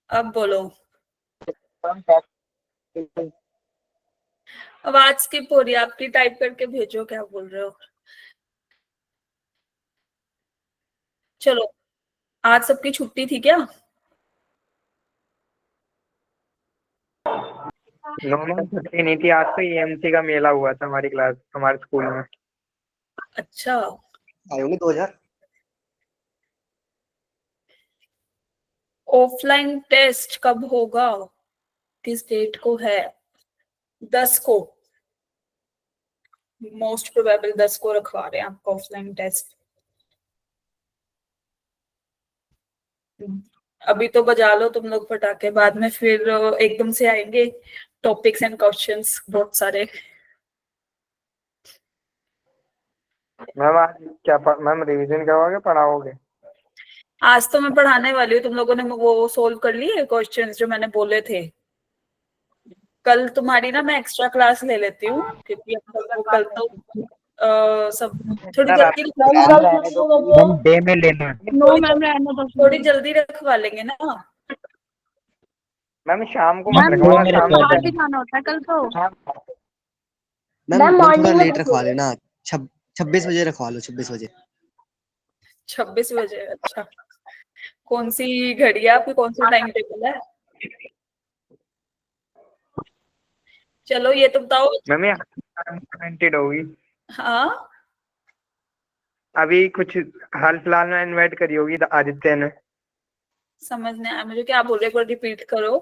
अब बोलो। आवाज स्किप हो रही है आपकी, टाइप करके भेजो क्या बोल रहे हो। चलो, आज सबकी छुट्टी थी क्या? नो मैम, छुट्टी नहीं थी। आज तो ईएमसी का मेला हुआ था हमारे स्कूल में। अच्छा, आए होंगे 2000। ऑफलाइन टेस्ट कब होगा? किस डेट को है? 10 को। मोस्ट प्रोबेबल 10 को रखवा रहे हैं आपका ऑफलाइन टेस्ट। अभी तो बजा लो तुम लोग पटाखे, बाद में फिर एकदम से आएंगे टॉपिक्स एंड क्वेश्चंस बहुत सारे। मैम आज क्या मैम रिवीजन करवाओगे, पढ़ाओगे? आज तो मैं पढ़ाने वाली हूँ। तुम लोगों ने वो सोल्व कर लिए क्वेश्चंस जो मैंने बोले थे? कल तुम्हारी ना मैं एक्स्ट्रा क्लास ले लेती हूँ, क्योंकि कल तो सब थोड़ी जल्दी मैम डे में लेना। थोड़ी जल्दी रखवा लेंगे ना। मैम शाम को मत रखवाना, शाम को बाहर भी जाना होता है कल तो। मैम थोड़ा लेट रखवा लेना। 26 बजे रखवा लो, 26 बजे। 26 बजे? अच्छा, कौन सी घड़ी है आपकी, कौन सा टाइम टेबल है? चलो ये तो बताओ। मैम ये इम्प्लीमेंटेड होगी। हाँ, अभी कुछ हाल फिलहाल में इन्वाइट करी होगी आदित्य ने। समझ नहीं आया मुझे, क्या बोल रहे, एक बार रिपीट करो।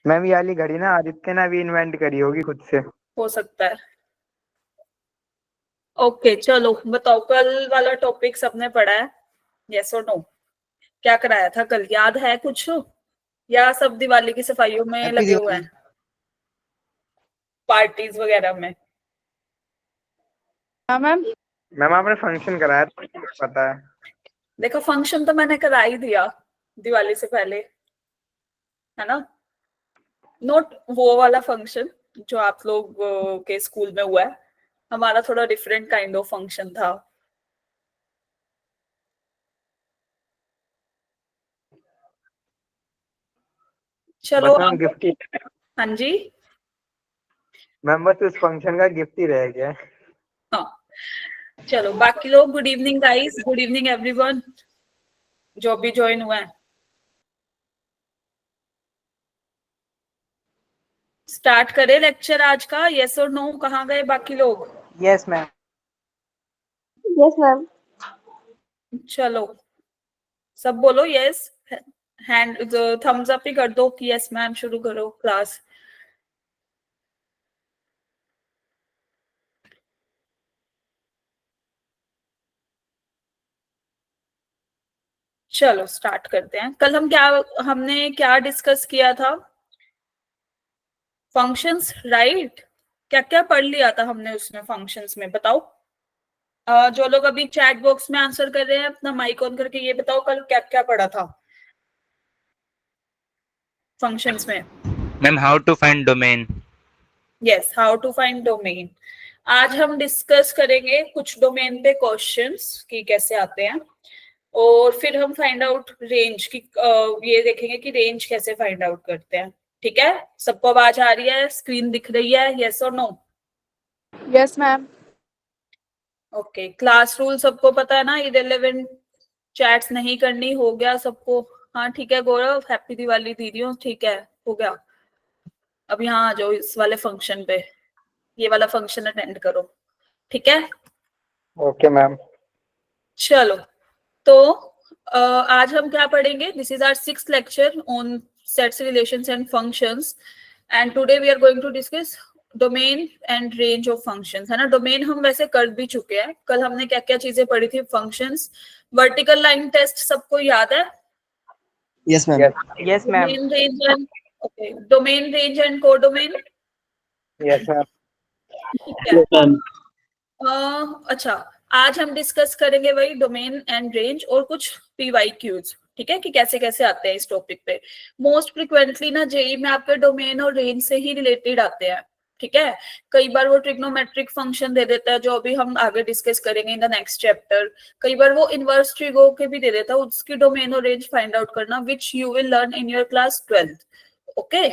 मैम ये वाली घड़ी ना आदित्य ने अभी इन्वेंट करी होगी खुद से। हो सकता है। ओके चलो बताओ, कल वाला टॉपिक सबने पढ़ा है? यस और नो? क्या कराया था कल, याद है कुछ? या सब दिवाली की सफाइयों में हैप्पी लगे हुए दिवाली। हैं, पार्टीज वगैरह में? हाँ मैम। मैम आपने फंक्शन कराया तो पता है। देखो, फंक्शन तो मैंने करा ही दिया दिवाली से पहले, है ना? नोट वो वाला फंक्शन जो आप लोग के स्कूल में हुआ है। हमारा थोड़ा डिफरेंट काइंड ऑफ फंक्शन था। चलो बस मैम अब। गिफ्ट ही। हाँ जी। मैम बस इस फंक्शन का गिफ्ट ही रह गया। हाँ, चलो बाकी लोग, good evening guys, good evening everyone जो भी ज्वाइन हुआ है। स्टार्ट करें लेक्चर आज का? यस और नो? कहाँ गए बाकी लोग? Yes ma'am. Yes ma'am. चलो सब बोलो यस। हैंड थम्स अप ही कर दो कि यस मैम, शुरू करो क्लास। चलो स्टार्ट करते हैं। कल हमने क्या डिस्कस किया था? Functions, right? क्या क्या पढ़ लिया था हमने उसमें, फंक्शंस में बताओ। जो लोग अभी चैट बॉक्स में आंसर कर रहे हैं अपना माइक ऑन करके ये बताओ, कल क्या क्या पढ़ा था फंक्शंस में? Ma'am how to find domain. Yes, how to find domain. आज हम डिस्कस करेंगे कुछ डोमेन पे क्वेश्चंस कि कैसे आते हैं, और फिर हम फाइंड आउट रेंज की ये देखेंगे कि रेंज कैसे फाइंड आउट करते हैं। ठीक है, सबको आवाज आ रही है, स्क्रीन दिख रही है? यस और no? Yes ma'am. Okay, class rule सबको पता है ना? इररिलेवेंट चैट्स नहीं करनी, हो गया सबको? हाँ ठीक है गौरव, हैप्पी दिवाली दीदियों, ठीक है हो गया। अब यहाँ आ जाओ इस वाले फंक्शन पे, ये वाला फंक्शन अटेंड करो, ठीक है? Okay ma'am. चलो तो आज हम क्या पढ़ेंगे? This is our 6th lecture on sets, relations and functions, and today we are going to discuss domain and range of functions, है ना? डोमेन हम वैसे कर भी चुके हैं। कल हमने क्या क्या चीजें पढ़ी थी? फंक्शंस, वर्टिकल लाइन टेस्ट सबको याद है? Yes ma'am. Yes ma'am. Domain range and, okay, domain range and codomain, yes ma'am. ठीक है। अच्छा, आज हम डिस्कस करेंगे वही डोमेन एंड रेंज और कुछ पीवाईक्यूज, ठीक है, कि कैसे कैसे आते हैं इस टॉपिक पे। मोस्ट फ्रिक्वेंटली ना जेई में आपके डोमेन और रेंज से ही रिलेटेड आते हैं, ठीक है। कई बार वो ट्रिग्नोमेट्रिक फंक्शन दे देता है, जो अभी हम आगे डिस्कस करेंगे इन द नेक्स्ट चैप्टर। कई बार वो इनवर्स ट्रिगो के भी दे देता है, उसकी डोमेन और रेंज फाइंड आउट करना, which you will learn in your class 12th। Okay,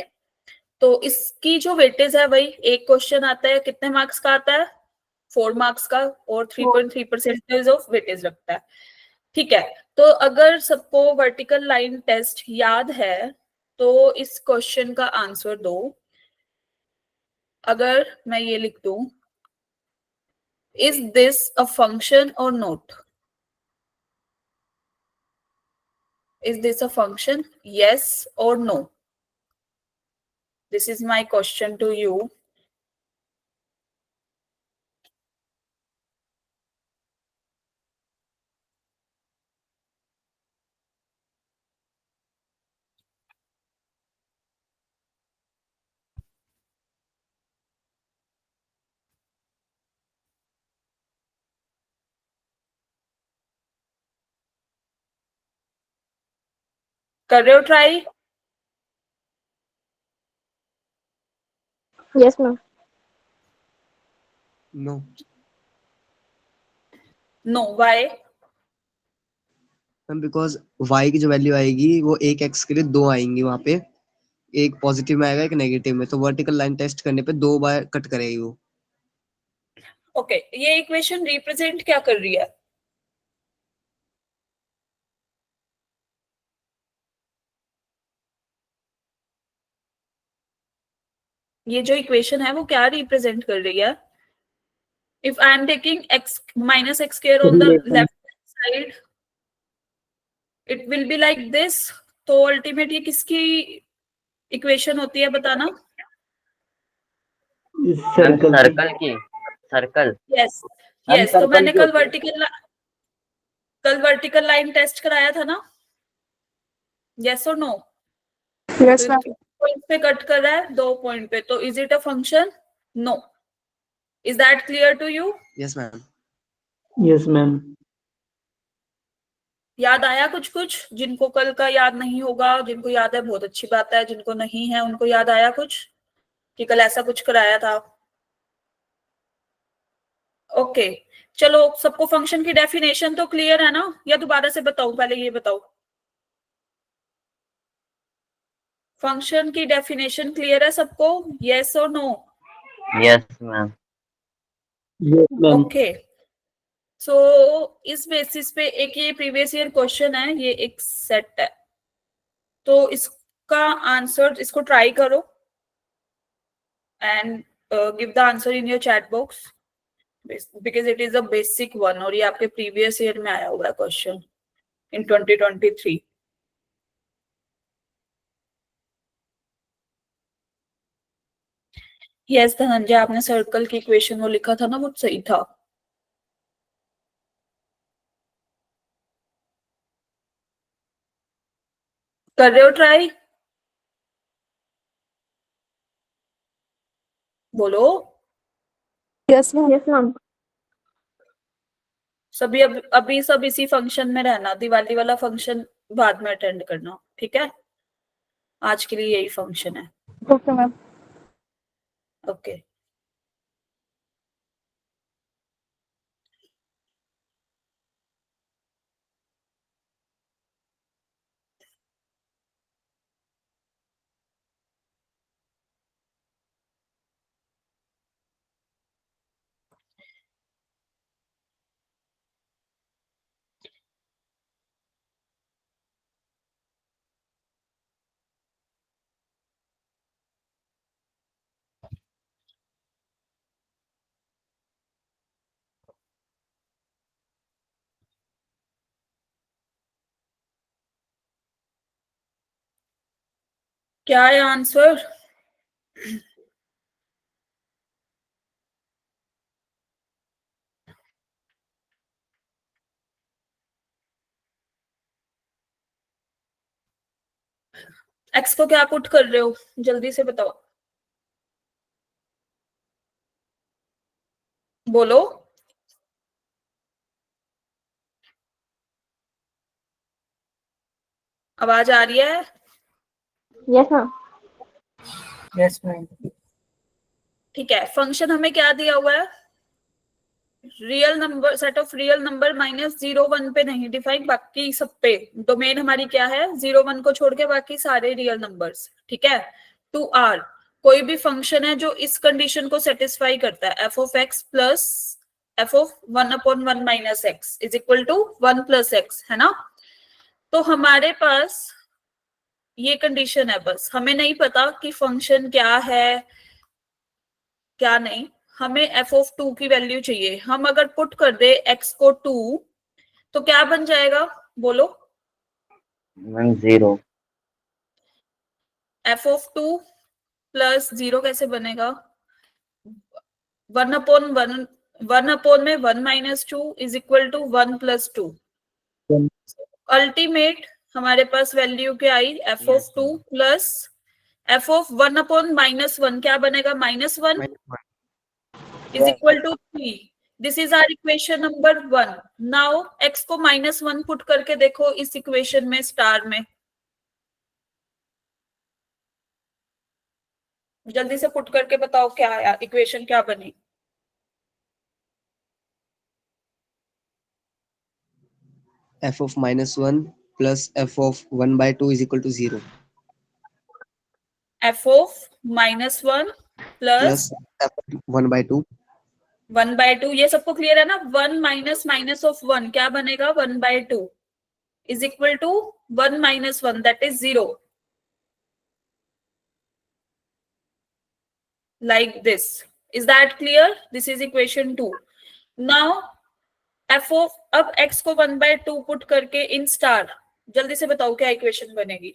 तो इसकी जो वेटेज है वही, एक क्वेश्चन आता है कितने मार्क्स का आता है, 4 मार्क्स का, और 3.3% ऑफ वेटेज लगता है। ठीक है, तो अगर सबको वर्टिकल लाइन टेस्ट याद है तो इस क्वेश्चन का आंसर दो। अगर मैं ये लिख दूं, इज दिस अ फंक्शन और not? Is this a function, yes or no? This is my question to you. कर रहे हो try? Yes, ma'am. No. No, why? Ma'am because y की जो वैल्यू आएगी वो एक x के लिए दो आएंगी वहां पे, एक पॉजिटिव में आएगा एक नेगेटिव में, तो वर्टिकल लाइन टेस्ट करने पे दो बार कट करेगी वो। ओके, ये इक्वेशन रिप्रेजेंट क्या कर रही है? ये जो इक्वेशन है वो क्या रिप्रेजेंट कर रही है? If I am taking x minus x square on the Relation. left side, it will be like this. तो अल्टीमेट ये किसकी इक्वेशन होती है बताना? सर्कल की। सर्कल की, सर्कल। यस यस, तो मैंने कल वर्टिकल लाइन टेस्ट कराया था ना, यस और नो? Yes, ma'am. पॉइंट पे कट कर रहा है, 2 पॉइंट पे, तो is it a function? No. Is that clear to you? Yes ma'am. Yes ma'am. याद आया कुछ कुछ? जिनको कल का याद नहीं होगा, जिनको याद है बहुत अच्छी बात है, जिनको नहीं है उनको याद आया कुछ कि कल ऐसा कुछ कराया था? ओके, चलो सबको फंक्शन की डेफिनेशन तो क्लियर है ना, या दोबारा से बताऊं? पहले ये बताओ, फंक्शन की डेफिनेशन क्लियर है सबको, यस और no? Yes ma'am. Yes ma'am. Okay, so इस बेसिस पे एक ये प्रीवियस ईयर क्वेश्चन है, ये एक सेट है, तो इसका आंसर, इसको ट्राई करो and give the answer in your chat box, because it is a basic one, और ये आपके प्रीवियस ईयर में आया हुआ है क्वेश्चन इन 2023। यस धनंजय, आपने सर्कल की इक्वेशन वो लिखा था ना, वो सही था। कर रहे हो ट्राई? बोलो। Yes, ma'am. Yes, ma'am. सभी अभी सब इसी फंक्शन में रहना, दिवाली वाला फंक्शन बाद में अटेंड करना, ठीक है? आज के लिए यही फंक्शन है। Okay, ma'am. ओके, क्या है आंसर? एक्स को क्या पुट कर रहे हो, जल्दी से बताओ, बोलो। आवाज आ रही है? Yes, ma'am. Yes ma'am. ठीक है, फंक्शन हमें क्या दिया हुआ है, real number, set of real number minus 0 1 पे नहीं डिफाइन, बाकी सब पे। डोमेन हमारी क्या है, 0 1 को छोड़ के बाकी सारे रियल नंबर्स। ठीक है, टू आर कोई भी फंक्शन है जो इस कंडीशन को सेटिस्फाई करता है, f of x plus f of 1/1 minus x is equal to 1 plus x, है ना। तो हमारे पास ये कंडीशन है, बस हमें नहीं पता कि फंक्शन क्या है क्या नहीं, हमें एफ ऑफ 2 की वैल्यू चाहिए। हम अगर पुट कर दे एक्स को 2 तो क्या बन जाएगा, बोलो। मैम 0। एफ ऑफ 2 प्लस 0 कैसे बनेगा, 1/1 में 1 minus 2 is equal to 1 plus 2। Ultimate हमारे पास वैल्यू क्या आई, f of 2 plus f of 1/-1 क्या बनेगा, -1 is equal to 3. This is our equation number 1. Now x को -1 पुट करके देखो इस इक्वेशन में, स्टार में, जल्दी से पुट करके बताओ क्या आया, इक्वेशन क्या बनी। f of -1 plus f of 1/2 is equal to 0 f of -1 plus plus f of 1/2 1/2, ये सबको क्लियर है ना। 1 माइनस माइनस ऑफ 1 क्या बनेगा, 1/2 is equal to 1 minus 1 that is 0, like this. Is that clear? This is equation 2. Now f of, अब x को 1/2 put करके in star, जल्दी से बताओ क्या इक्वेशन बनेगी।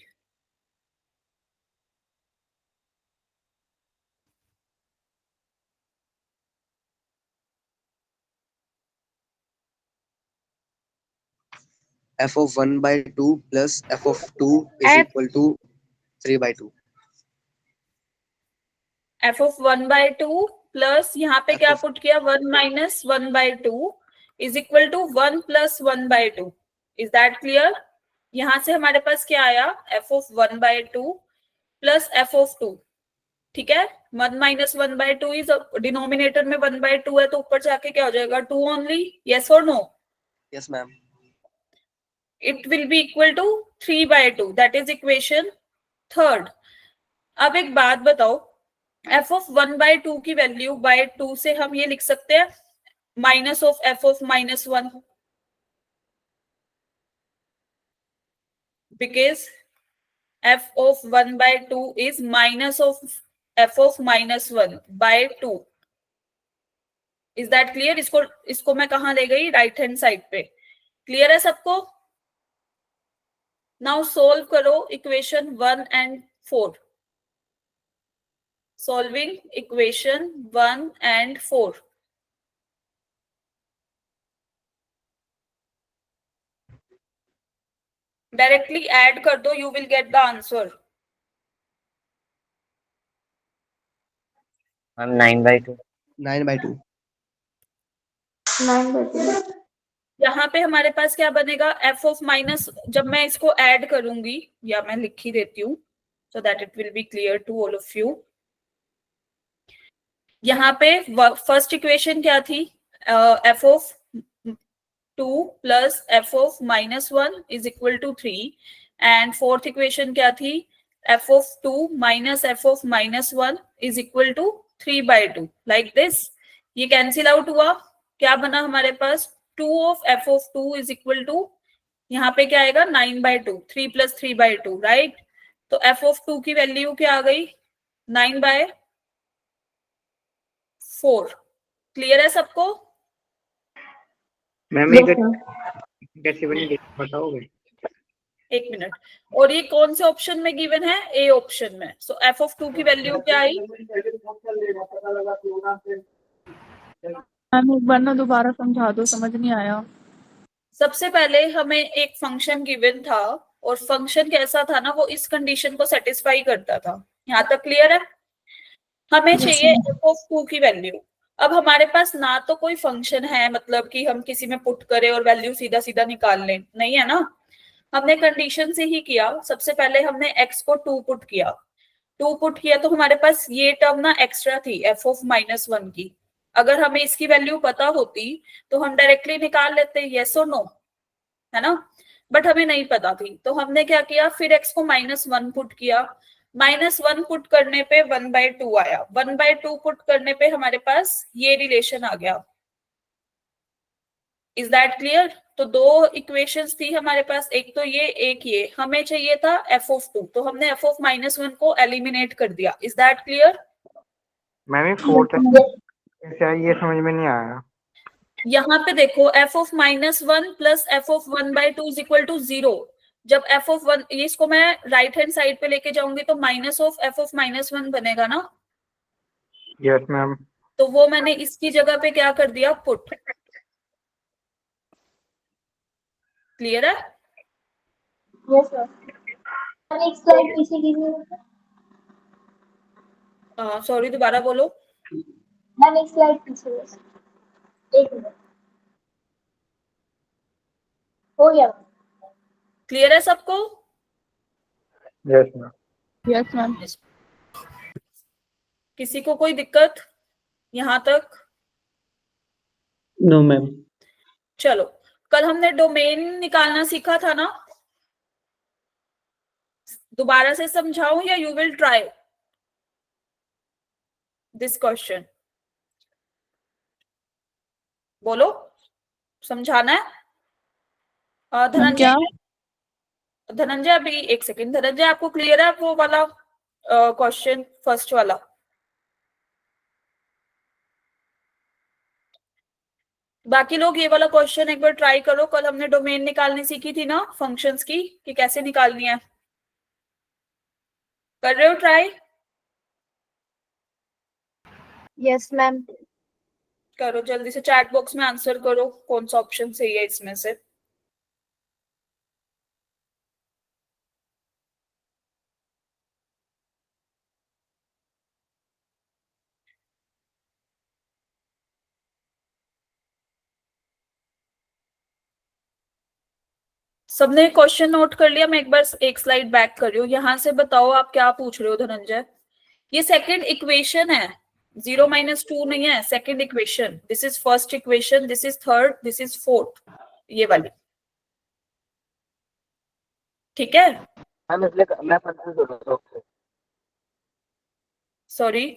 f of 1/2 plus f of 2 is equal to 3/2 f of 1/2 plus यहाँ पे F क्या of- पुट किया, 1 minus 1/2 is equal to 1 plus 1/2। Is that clear. यहां से हमारे पास क्या आया, f of 1/2 plus f of 2। ठीक है, 1 माइनस 1/2 इज, डिनोमिनेटर में 1/2 है तो ऊपर जाके क्या हो जाएगा, 2 ओनली, यस और no. yes ma'am It will be equal to 3/2, that is equation 3rd. अब एक बात बताओ, f of 1/2 की वैल्यू बाय 2 से हम ये लिख सकते हैं minus of f of -1, because f of 1/2 is minus of f of -1 by 2. Is that clear? इसको मैं कहाँ ले गई, राइट हैंड साइड पे। क्लियर है सबको। नाउ सोल्व करो equation 1 and 4। Solving equation 1 and 4। Directly add कर दो, you will get the answer. Ma'am 9/2। 9/2 यहाँ पे हमारे पास क्या बनेगा, f ऑफ माइनस, जब मैं इसको ऐड करूंगी, या मैं लिख ही देती हूँ so that it will be clear to all of you. यहाँ पे फर्स्ट इक्वेशन क्या थी, f of 2 plus f of -1 is equal to 3, and fourth equation क्या थी, f of 2 minus f of -1 is equal to 3/2, like this. ये cancel out हुआ, क्या बना हमारे पास, 2 of f of 2 is equal to, यहाँ पे क्या आएगा, 9/2, 3 प्लस 3/2, राइट। तो f ऑफ 2 की वैल्यू क्या आ गई, 9/4। क्लियर है सबको। मैम ये कैसे बनी बताओगे? एक मिनट। और ये कौन से ऑप्शन में गिवन है, ए ऑप्शन में। सो f ऑफ 2 की वैल्यू क्या आई, मैम एक बार ना दोबारा समझा दो, समझ नहीं आया। सबसे पहले हमें एक फंक्शन गिवन था, और फंक्शन कैसा था ना, वो इस कंडीशन को सेटिस्फाई करता था। यहाँ तक क्लियर है। हमें चाहिए f ऑफ 2 की वैल्यू। अब हमारे पास ना तो कोई फंक्शन है, मतलब कि हम किसी में पुट करें और वैल्यू सीधा सीधा निकाल लें, नहीं है ना। हमने कंडीशन से ही किया। सबसे पहले हमने x को 2 पुट किया, 2 पुट किया तो हमारे पास ये टर्म ना एक्स्ट्रा थी f ऑफ -1 की। अगर हमें इसकी वैल्यू पता होती तो हम डायरेक्टली निकाल लेते, यस और नो, है ना, बट हमें नहीं पता थी तो हमने क्या किया, फिर x को -1 पुट किया। -1 पुट करने पे 1/2 आया, 1/2 पुट करने पे हमारे पास ये रिलेशन आ गया। Is that clear? तो दो इक्वेशंस थी हमारे पास, एक तो ये, एक ये। हमें चाहिए था f ऑफ 2, तो हमने f ऑफ -1 को एलिमिनेट कर दिया। Is that clear? मैम ये फोर्थ कैसे आई, ये समझ में नहीं आया। यहाँ पे देखो f of -1 plus f of 1/2 is equal to 0। जब f ऑफ 1, इसको मैं राइट हैंड साइड पे लेके जाऊंगी तो माइनस ऑफ f ऑफ -1 बनेगा ना। Yes ma'am. तो वो मैंने इसकी जगह पे क्या कर दिया, पुट। क्लियर है? Yes sir. एक स्लाइड पीछे कीजिए। सॉरी, दोबारा बोलो। मैम एक स्लाइड पीछे बस। एक मिनट, हो गया। क्लियर है सबको? Yes ma'am. Yes ma'am. किसी को कोई दिक्कत यहां तक? No ma'am. चलो, कल हमने डोमेन निकालना सीखा था ना, दोबारा से समझाऊं या you will try this question? बोलो, समझाना है? मैम धनंजय, क्या? धनंजय अभी एक सेकंड। धनंजय, आपको क्लियर है वो वाला क्वेश्चन, फर्स्ट वाला? बाकी लोग ये वाला क्वेश्चन एक बार ट्राई करो। कल हमने डोमेन निकालनी सीखी थी ना फंक्शंस की, कि कैसे निकालनी है। कर रहे हो ट्राई? Yes ma'am. करो जल्दी से, चैट बॉक्स में आंसर करो कौन सा ऑप्शन सही है इसमें से। सबने क्वेश्चन नोट कर लिया? मैं एक बार एक स्लाइड बैक कर रही हूँ। यहाँ से बताओ आप क्या पूछ रहे हो धनंजय? ये सेकंड इक्वेशन है, 0 - 2 नहीं है, second equation. This is first equation, this is third, this is fourth, ये वाली। ठीक है? मैम इसलिए मैं कंफ्यूज हो रहा हूँ। सॉरी,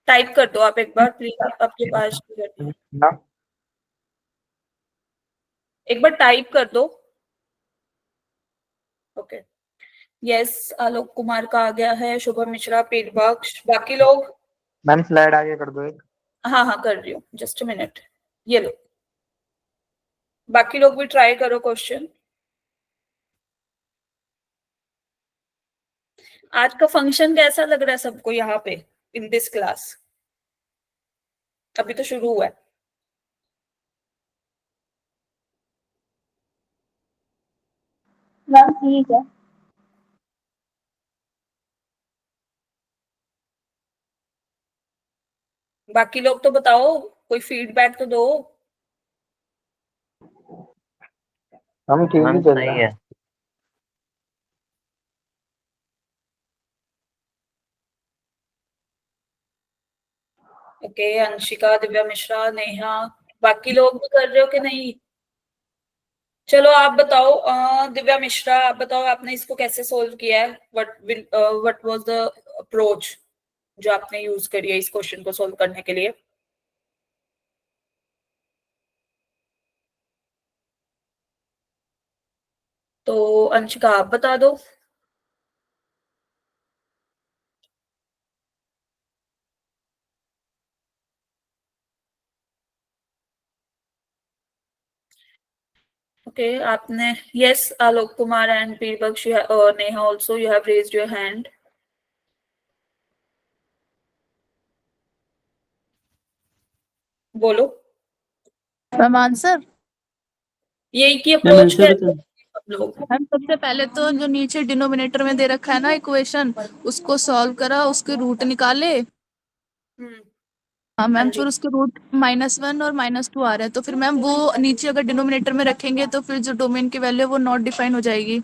टाइप कर दो आप एक बार प्लीज, आपके पास एक बार टाइप कर दो। ओके, यस, आलोक कुमार का आ गया है, शुभम मिश्रा, पीर बख्श, बाकी लोग? मैम स्लाइड आगे कर दो एक। हाँ हाँ कर रही हूँ, जस्ट अ मिनट। ये लो, बाकी लोग भी ट्राई करो क्वेश्चन। आज का फंक्शन कैसा लग रहा है सबको यहाँ पे इन दिस क्लास? अभी तो शुरू हुआ है। मैम ठीक है। बाकी लोग तो बताओ, कोई फीडबैक तो दो। हम ठीक ही चल सही रहा है। है। ओके, अंशिका, दिव्या मिश्रा, नेहा, बाकी लोग भी कर रहे हो कि नहीं? चलो आप बताओ, दिव्या मिश्रा आप बताओ, आपने इसको कैसे सोल्व किया है? व्हाट वाज द अप्रोच जो आपने यूज करी है इस क्वेश्चन को सोल्व करने के लिए? तो अंशिका आप बता दो। ओके, आपने, yes, Alok Kumar and Peerbakhsh, Neha also, you have raised your hand. बोलो, मैम आंसर? यही की मैम अप्रोच आंसर कैसे बता। सब लोग? मैम सबसे पहले तो जो नीचे डिनोमिनेटर में दे रखा है ना इक्वेशन, उसको सॉल्व करा, उसके रूट निकाले। हाँ हाँ मैम, जी, फिर उसके रूट -1 और -2 आ रहे हैं, तो फिर मैम वो नीचे अगर डिनोमिनेटर में रखेंगे तो फिर जो डोमेन की वैल्यू है वो नॉट डिफाइन हो जाएगी,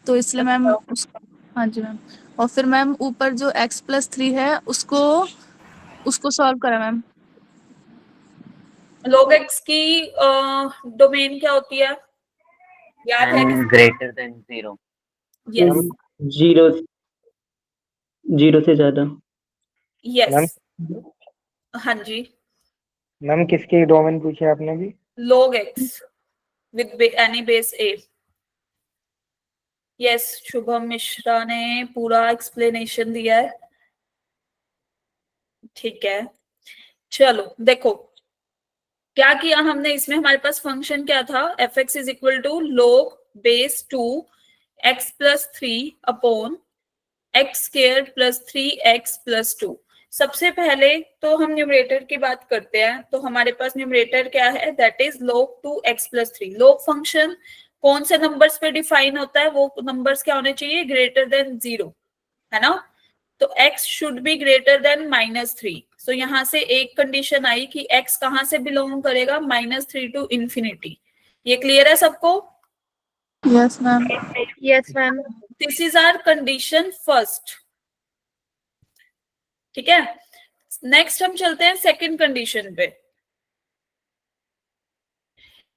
तो इसलिए मैम अच्छा। हाँ जी मैम। और फिर मैम ऊपर जो x+3 है उसको सॉल्व करा मैम। log x की डोमेन क्या होती है, याद है किसी? greater than 0. Yes zero zero से ज्यादा। यस, मैम हाँ जी, मैम किसकी डोमेन पूछी आपने भी? log x with any base a। Yes, Shubham Mishra ने पूरा एक्सप्लेनेशन दिया है, ठीक है। चलो देखो क्या किया हमने इसमें, हमारे पास फंक्शन क्या था, f x is equal to log base 2 x+3 upon x square plus 3x plus 2। सबसे पहले तो हम न्यूमरेटर की बात करते हैं, तो हमारे पास न्यूमरेटर क्या है, that is log 2x+3। log function कौन से नंबर्स पे डिफाइन होता है, वो नंबर्स क्या होने चाहिए, ग्रेटर देन 0, है ना। तो x should be greater then -3। सो यहाँ से एक कंडीशन आई कि x कहाँ से बिलोंग करेगा, -3 टू इंफिनिटी। ये क्लियर है सबको? Yes ma'am. Yes, ma'am. This is our condition first, ठीक है। नेक्स्ट हम चलते हैं सेकंड कंडीशन पे।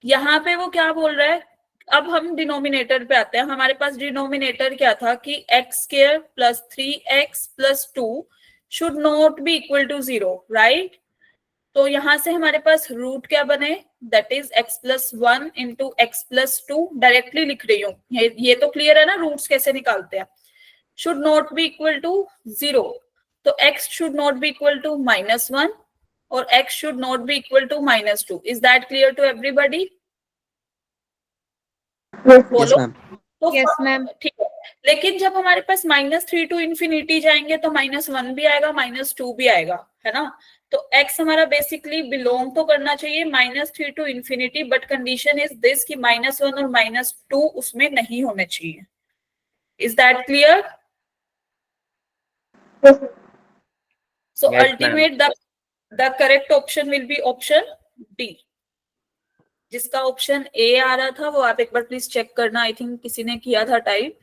यहाँ पे वो क्या बोल रहा है, अब हम डिनोमिनेटर पे आते हैं। हमारे पास डिनोमिनेटर क्या था कि x square plus 3x plus 2 should not be equal to 0, right. तो यहाँ से हमारे पास रूट क्या बने, that is x+1 into x+2। Directly लिख रही हूँ, ये तो क्लियर है ना, रूट्स कैसे निकालते हैं। Should not be equal to 0, तो x should not be equal to -1 और x should not be equal to -2। Is that clear to everybody? Yes बोलो। मैम। तो Yes, ma'am. ठीक है, लेकिन जब हमारे पास -3 टू इंफिनिटी जाएंगे तो -1 भी आएगा, -2 भी आएगा, है ना। तो x हमारा बेसिकली बिलोंग तो करना चाहिए -3 to infinity, but condition is this कि -1 और -2 उसमें नहीं होने चाहिए। Is that clear? Yes, ma'am. So Yes, ultimate the correct option will be option D। जिसका ऑप्शन ए आ रहा था वो आप एक बार प्लीज चेक करना, आई थिंक किसी ने किया था टाइप,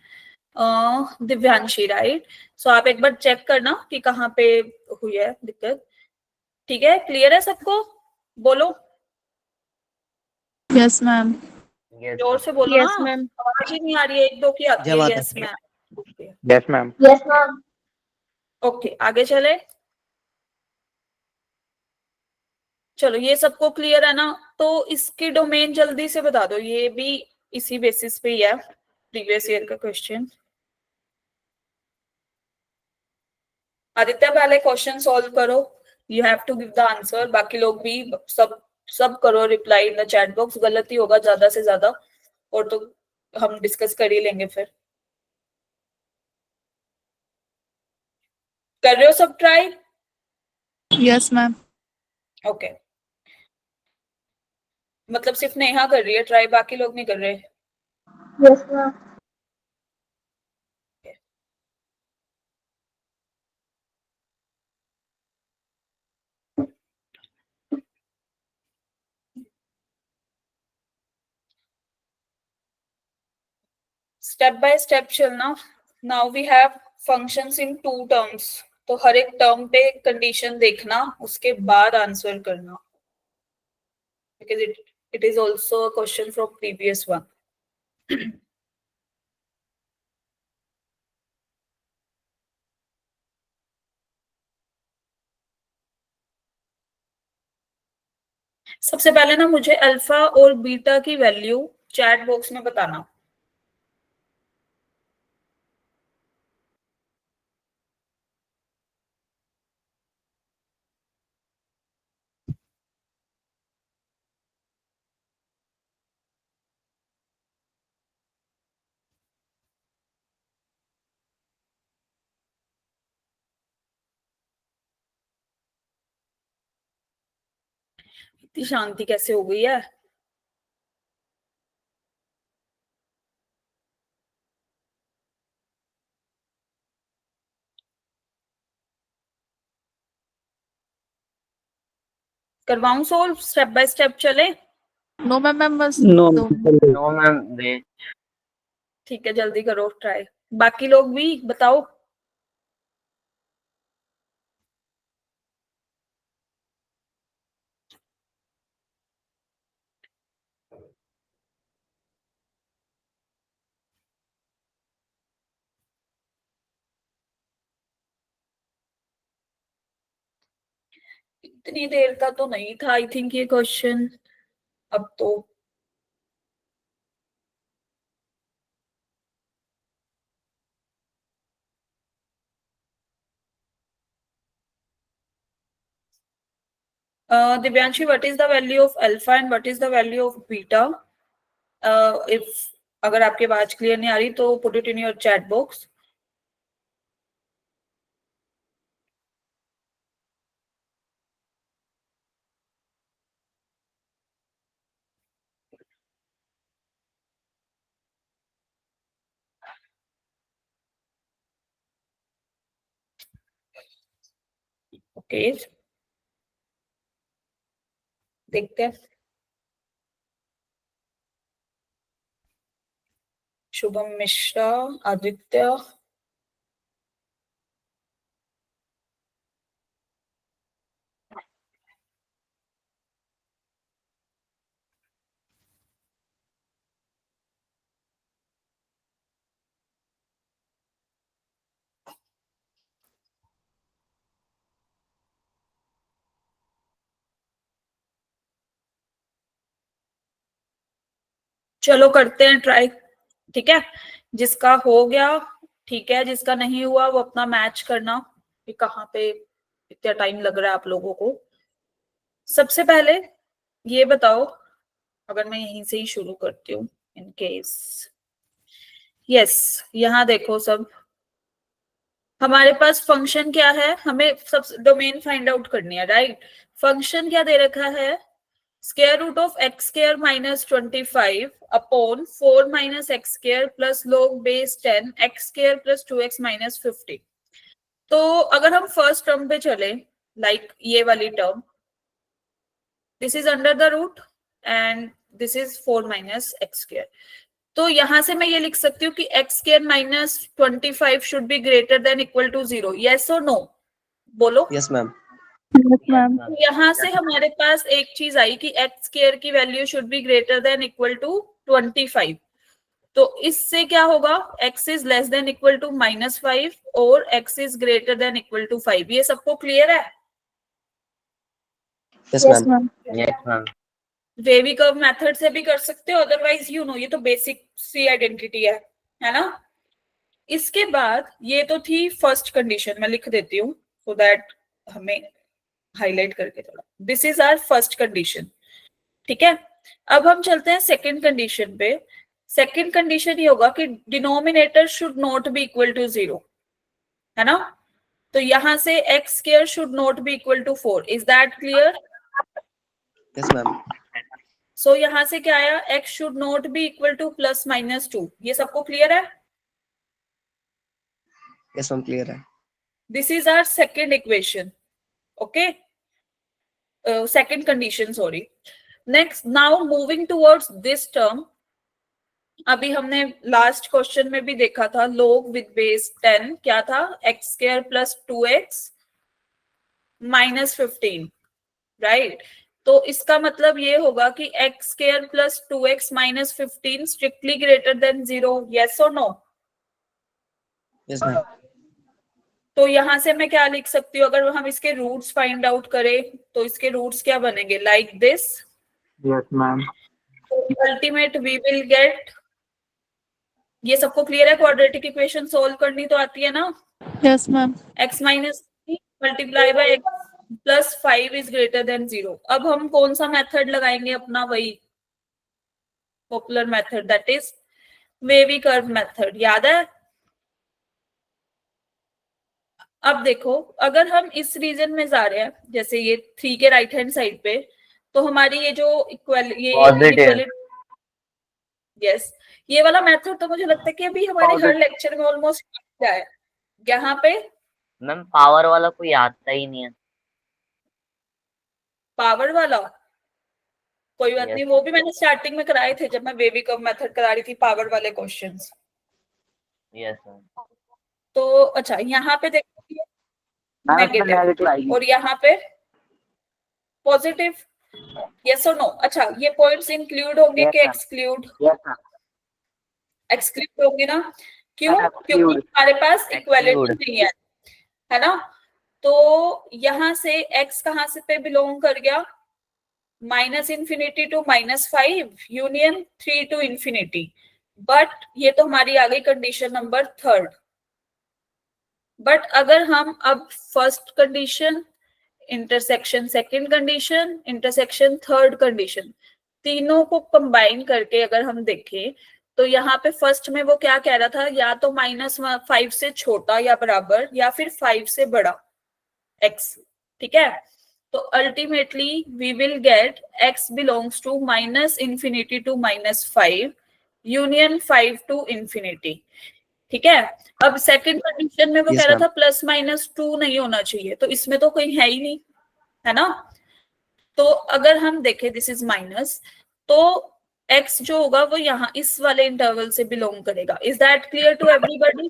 दिव्यांशी, राइट। सो आप एक बार चेक करना कि कहाँ पे हुई है दिक्कत। ठीक है, क्लियर है सबको? बोलो, यस मैम। yes, जोर से बोलो Yes, ना, ma'am. आवाज ही नहीं आ रही है, एक दो की आती जय है। माता yes ma'am. Yes ma'am. Yes, ma'am. Okay, आगे चले। चलो ये सबको क्लियर है ना, तो इसकी डोमेन जल्दी से बता दो, ये भी इसी बेसिस पे ही है, प्रीवियस ईयर का क्वेश्चन। आदित्य पहले क्वेश्चन सॉल्व करो, you have to give the answer, बाकी लोग भी सब करो reply in the chat box. गलत ही होगा ज्यादा से ज्यादा, और तो हम डिस्कस कर ही लेंगे फिर। कर रहे हो सब ट्राई? Yes ma'am. ओके, मतलब सिर्फ नेहा कर रही है ट्राई, बाकी लोग नहीं कर रहे। Yes, ma'am. Step by step चलना। Now we have functions in 2 terms, तो हर एक टर्म पे कंडीशन देखना, उसके बाद आंसर करना, because it is also a question from previous one. सबसे पहले ना मुझे अल्फा और बीटा की वैल्यू चैट बॉक्स में बताना। इतनी शांति कैसे हो गई है? करवाऊं सोल्व, स्टेप बाय स्टेप चले? नो मैम, मैम बस नो दो। no ma'am, wait. ठीक है, जल्दी करो ट्राई। बाकी लोग भी बताओ। इतनी देर का तो नहीं था आई थिंक ये क्वेश्चन। अब तो Divyanshi, what is the value of alpha and what is the value of beta? If अगर आपकी आवाज क्लियर नहीं आ रही तो put it in your chat box. Okay, देखते हैं। शुभम मिश्रा, आदित्य, चलो करते हैं ट्राई। ठीक है, जिसका हो गया ठीक है, जिसका नहीं हुआ वो अपना मैच करना कि कहाँ पे इतना टाइम लग रहा है आप लोगों को। सबसे पहले ये बताओ, अगर मैं यहीं से ही शुरू करती हूँ इन केस। यस, यहाँ देखो सब, हमारे पास फंक्शन क्या है, हमें सब डोमेन फाइंड आउट करनी है, राइट। फंक्शन क्या दे रखा है, square root of x square minus 25 upon 4 minus x square plus log base 10 x square plus 2x minus 50। तो अगर हम फर्स्ट टर्म पे चले, लाइक ये वाली term, this is under the root and this is 4 minus x square. तो यहां से मैं ये लिख सकती हूँ कि x square minus 25 should be greater than equal to 0। Yes और नो, बोलो। Yes ma'am. तो यहाँ से हमारे पास एक चीज आई कि एक्स स्क्वायर की value should be greater than equal to 25। तो इससे क्या होगा, x is less than equal to -5 और x is greater than equal to 5। ये सबको क्लियर है? Yes ma'am. Yes ma'am. Wavy curve method से भी कर सकते हो, अदरवाइज यू नो ये तो बेसिक सी आइडेंटिटी है ना। इसके बाद ये तो थी फर्स्ट कंडीशन, मैं लिख देती हूँ सो दैट हमें हाईलाइट करके थोड़ा। This is our first condition, ठीक है। अब हम चलते हैं सेकंड कंडीशन पे। सेकंड कंडीशन ये होगा कि denominator should not be equal to 0, है ना। तो यहां से x square should not be equal to 4। Is that clear? Yes ma'am. So यहां से क्या आया, x should not be equal to plus minus 2। ये सबको क्लियर है? यस मैम क्लियर है। This is our second equation, okay, second condition, sorry. Next, now moving towards this term. अभी हमने लास्ट क्वेश्चन में भी देखा था, log विद बेस 10 क्या था, x square plus 2x minus 15, right. तो इसका मतलब ये होगा कि x square plus 2x minus 15 strictly greater than 0। Yes और नो? Yes ma'am. तो यहां से मैं क्या लिख सकती हूँ, अगर हम इसके रूट्स फाइंड आउट करें तो इसके रूट्स क्या बनेंगे, like this. Yes ma'am. Ultimate we will get, ये सबको क्लियर है, क्वाड्रेटिक इक्वेशन सोल्व करनी तो आती है ना। Yes ma'am. x minus multiply by x plus 5 is greater than 0। अब हम कौन सा मेथड लगाएंगे अपना, वही popular method, that is wavy curve method, याद है। अब देखो, अगर हम इस रीजन में जा रहे हैं, जैसे ये 3 के राइट हैंड साइड पे, तो हमारी ये जो इक्वलिटी, यस, ये वाला मेथड तो मुझे लगता है कि अभी हमारे हर लेक्चर में ऑलमोस्ट क्या है यहाँ पे। मैम पावर वाला कोई आता ही नहीं है। पावर वाला कोई बात Yes. नहीं, वो भी मैंने स्टार्टिंग में कराए थे जब मैं वेवी कर्व मेथड करा रही थी, पावर वाले क्वेश्चंस। Yes ma'am. तो अच्छा, यहाँ पे देखो नेगेटिव और यहाँ पे पॉजिटिव, यस और नो। अच्छा, ये पॉइंट्स इंक्लूड होंगे कि एक्सक्लूड? Yes ma'am. एक्सक्लूड होंगे ना, क्यों? Exclude. क्योंकि हमारे पास इक्वालिटी Exclude. नहीं है ना। तो यहां से x कहां से पे बिलोंग कर गया, -∞ to -5 union 3 to infinity. But ये तो हमारी आ गई कंडीशन नंबर थर्ड। बट अगर हम अब first condition, intersection second condition, intersection third condition, तीनों को कंबाइन करके अगर हम देखें तो यहाँ पे फर्स्ट में वो क्या कह रहा था, या तो -5 से छोटा या बराबर या फिर 5 से बड़ा x, ठीक है। तो ultimately we will get x belongs to -∞ to -5 union 5 to infinity, ठीक है। अब सेकंड कंडीशन में वो Yes, कह रहा ma'am. था +-2 नहीं होना चाहिए, तो इसमें तो कोई है ही नहीं, है ना। तो अगर हम देखें दिस इज माइनस, तो x जो होगा वो यहाँ इस वाले इंटरवल से बिलोंग करेगा। Is that clear to everybody?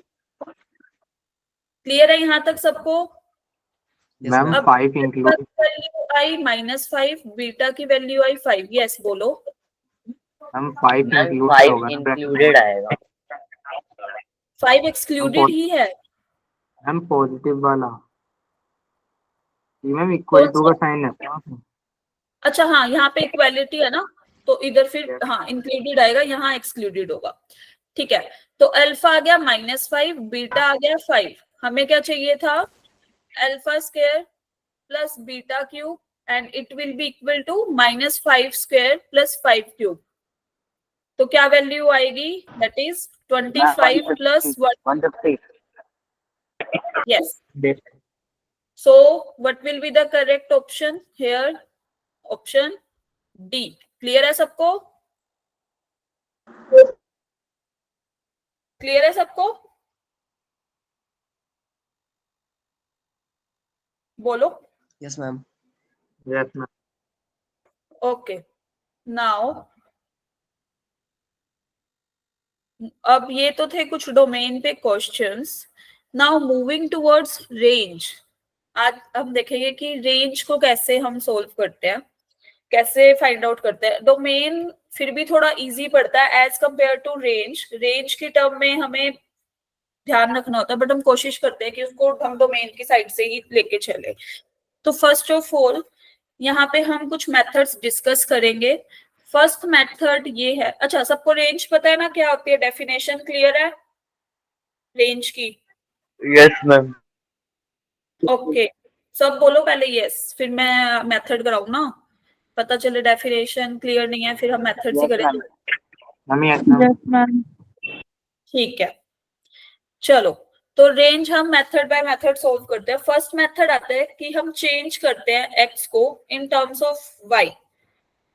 Clear है यहाँ तक सबको? Yes, ma'am ma'am. अब 5 इंक्लूड वैल्यू आई -5, बीटा की वैल्यू आई 5। यस बोलो। मैम 5 मैम इंक्लूड 5 होगा ना इंक्लूडेड आएगा। 5 एक्सक्लूडेड ही है। मैम पॉजिटिव वाला ये मैम कौन इक्वल टू सा? का साइन है। अच्छा हाँ, यहाँ पे इक्वालिटी है ना, तो इधर फिर Yes. हाँ इंक्लूडेड आएगा, यहाँ एक्सक्लूडेड होगा, ठीक है। तो अल्फा आ गया -5, बीटा आ गया 5। हमें क्या चाहिए था, alpha square plus beta cube, and it will be equal to -5 square plus 5 cube. तो क्या वैल्यू आएगी, that is 25 plus 1। Yes, so what will be the correct option here? Option D। Clear है सबको? क्लियर है सबको? बोलो। Yes, ma'am. Yes ma'am. Okay, now अब ये तो थे कुछ डोमेन पे questions. Now moving towards range. आज हम देखेंगे कि रेंज को कैसे हम सोल्व करते हैं, कैसे फाइंड आउट करते हैं। डोमेन फिर भी थोड़ा इजी पड़ता है as compare to range. Range की टर्म में हमें ध्यान रखना होता है, बट हम कोशिश करते हैं कि उसको हम डोमेन की साइड से ही लेके चले। तो फर्स्ट ऑफ ऑल यहाँ पे हम कुछ मेथड्स डिस्कस करेंगे। फर्स्ट मेथड ये है, अच्छा सबको रेंज पता है ना क्या होती है, डेफिनेशन क्लियर है रेंज की? Yes ma'am. ओके, सब बोलो पहले यस, फिर मैं मेथड कराऊं ना, पता चले डेफिनेशन क्लियर नहीं है फिर हम मेथड ही करेंगे। Ma'am yes ma'am. Yes ma'am. ठीक है, चलो। तो रेंज हम मेथड बाय मेथड सोल्व करते हैं। फर्स्ट मेथड आता है कि हम चेंज करते हैं एक्स को इन टर्म्स ऑफ वाई,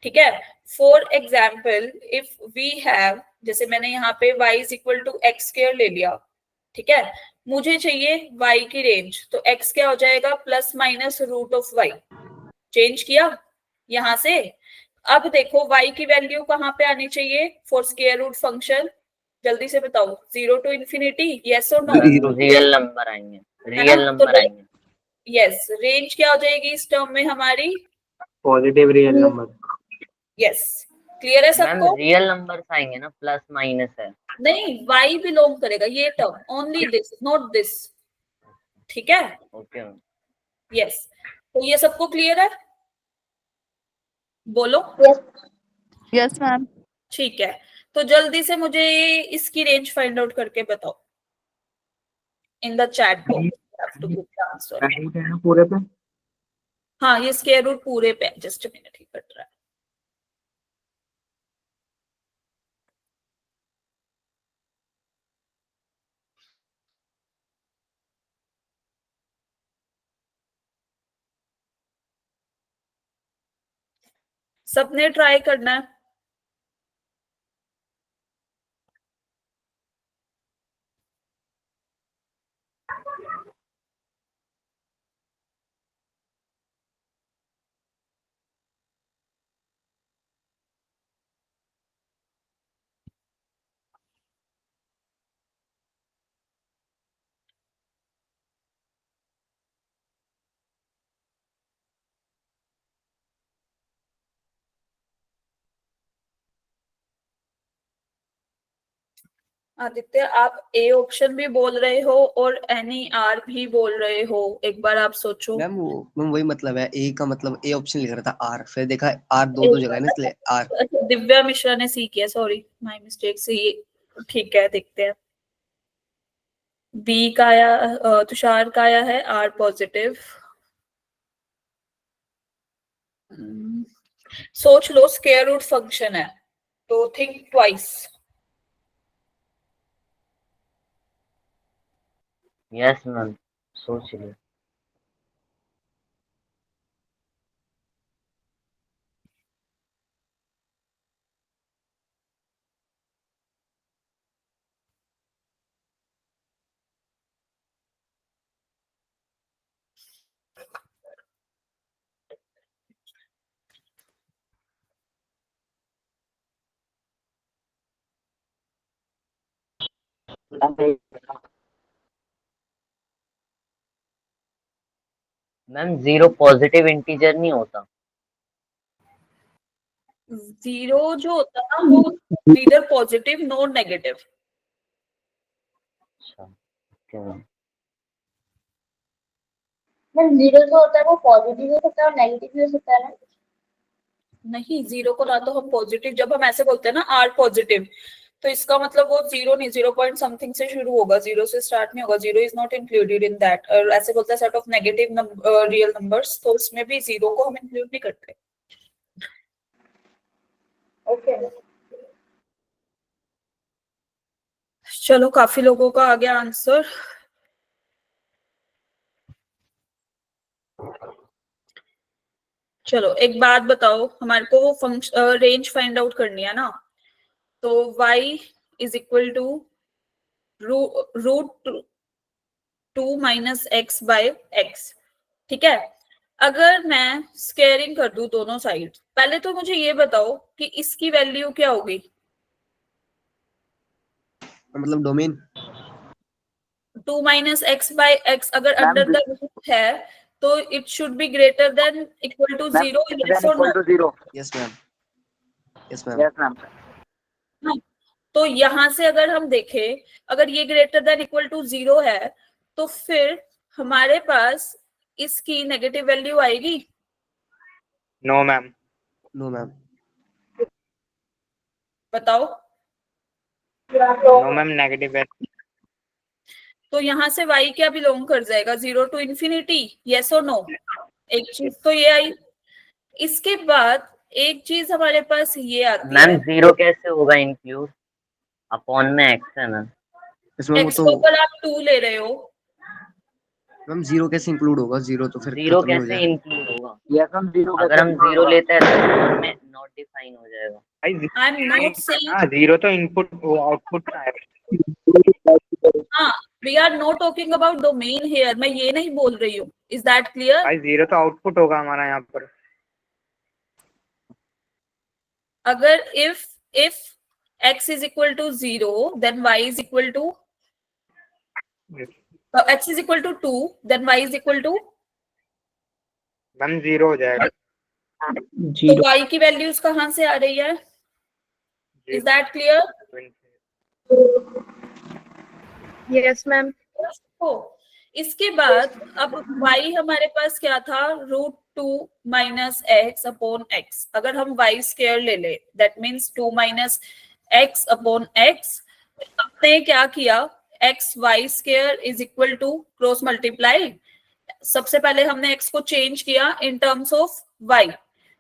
ठीक है। For example if we have, जैसे मैंने यहाँ पे y is equal to x square ले लिया, ठीक है। मुझे चाहिए y की रेंज, तो x क्या हो जाएगा, ±√y। चेंज किया यहां से। अब देखो y की वैल्यू कहाँ पे आनी चाहिए फॉर स्क्वायर रूट फंक्शन, जल्दी से बताओ, 0 to इंफिनिटी, यस और नो? रियल नंबर आएंगे, है ना? रियल तो नंबर आएंगे। यस, रेंज क्या हो जाएगी इस टर्म में हमारी, positive real number. Yes. Clear है मैम सबको? रियल नंबर्स आएंगे ना, प्लस माइनस है। नहीं, y बिलोंग करेगा ये term, only this not this, ठीक है। Okay ma'am. यस, तो ये सबको क्लियर है? बोलो। Yes. Yes ma'am. ठीक है, तो जल्दी से मुझे इसकी रेंज फाइंड आउट करके बताओ इन द चैट बॉक्स। राइट है ना पूरे पे? हाँ, ये स्क्वायर रूट पूरे पे, जस्ट मिनट ही कट रहा है। सबने ट्राई करना है। आदित्य, आप ए ऑप्शन भी बोल रहे हो और एनी आर भी बोल रहे हो, एक बार आप सोचो। मैम वही मतलब है, ए का मतलब ए ऑप्शन लिख रहा था आर, फिर देखा आर दो जगह है ना, इसलिए आर। अच्छा, दिव्या मिश्रा ने सी किया, सॉरी माय मिस्टेक से ये। ठीक है, देखते हैं। बी का आया, तुषार का आया है आर पॉजिटिव। सोच लो, स्क्वायर रूट फंक्शन है तो थिंक ट्वाइस। यस मैम, सोच ली। मैम जीरो पॉजिटिव इंटीजर नहीं होता। जीरो जो होता है ना, वो नीदर पॉजिटिव नॉर नेगेटिव। अच्छा, ओके मैम। मैम जीरो जो होता है वो पॉजिटिव हो सकता है और नेगेटिव भी हो सकता है ना। नहीं, जीरो को ना तो हम पॉजिटिव, जब हम ऐसे बोलते हैं ना आर पॉजिटिव, तो इसका मतलब वो जीरो नहीं, 0 पॉइंट समथिंग से शुरू होगा, जीरो से स्टार्ट नहीं होगा। Zero is not included in that. और ऐसे बोलते हैं set of negative real numbers, तो इसमें भी जीरो को हम इंक्लूड नहीं करते। ओके। चलो, काफी लोगों का आ गया आंसर। चलो एक बात बताओ, हमारे को वो फंक्शन रेंज फाइंड आउट करनी है ना, तो y is equal to root 2 minus x by x. ठीक है, अगर मैं स्केयरिंग कर दूं दोनों साइड, पहले तो मुझे ये बताओ कि इसकी वैल्यू क्या होगी। मतलब domain 2 minus x by x अगर अंडर द रूट है, तो it should be greater than equal to 0, yes और no. Zero. Yes ma'am, yes ma'am. Yes ma'am. तो यहां से अगर हम देखें, अगर ये ग्रेटर देन इक्वल टू 0 है, तो फिर हमारे पास इसकी नेगेटिव वैल्यू आएगी। No ma'am. No ma'am. बताओ। नो मैम, नेगेटिव है। तो यहाँ से y क्या बिलोंग कर जाएगा, 0 टू इंफिनिटी, यस और नो। एक चीज तो ये आई। इसके बाद एक चीज हमारे पास ये आती मैम है, जीरो कैसे होगा इंक्लूड? अपॉन में एक्स है मैम। इसमें वो x तो को अगर आप 2 ले रहे हो, मैम जीरो कैसे इंक्लूड होगा, जीरो तो फिर जीरो खत्म ही हो कैसे जाएगा। इंक्लूड होगा? यस मैम, जीरो अगर हम जीरो लेते हैं तो अपॉन में नॉट डिफाइन हो जाएगा। आई एम नॉट सेइंग, हाँ, जीरो तो इनपुट आउटपुट का है। हाँ, we are not talking about domain here, मैं ये नहीं बोल रही हूँ। Is that clear? भाई जीरो तो आउटपुट होगा हमारा यहाँ पर। अगर if x is equal to 0, then y is equal to x is equal to 2, then y is equal to, ma'am zero हो जाएगा। तो जीरो। y की वैल्यूज कहाँ से आ रही है? Is that clear? Yes ma'am. तो इसके बाद अब y हमारे पास क्या था, √2 माइनस एक्स अपॉन एक्स। अगर हम y स्क्वायर ले ले, that means 2 minus x upon x. हमने क्या किया, x y square is equal to cross multiply. सबसे पहले हमने x को चेंज किया इन टर्म्स ऑफ y,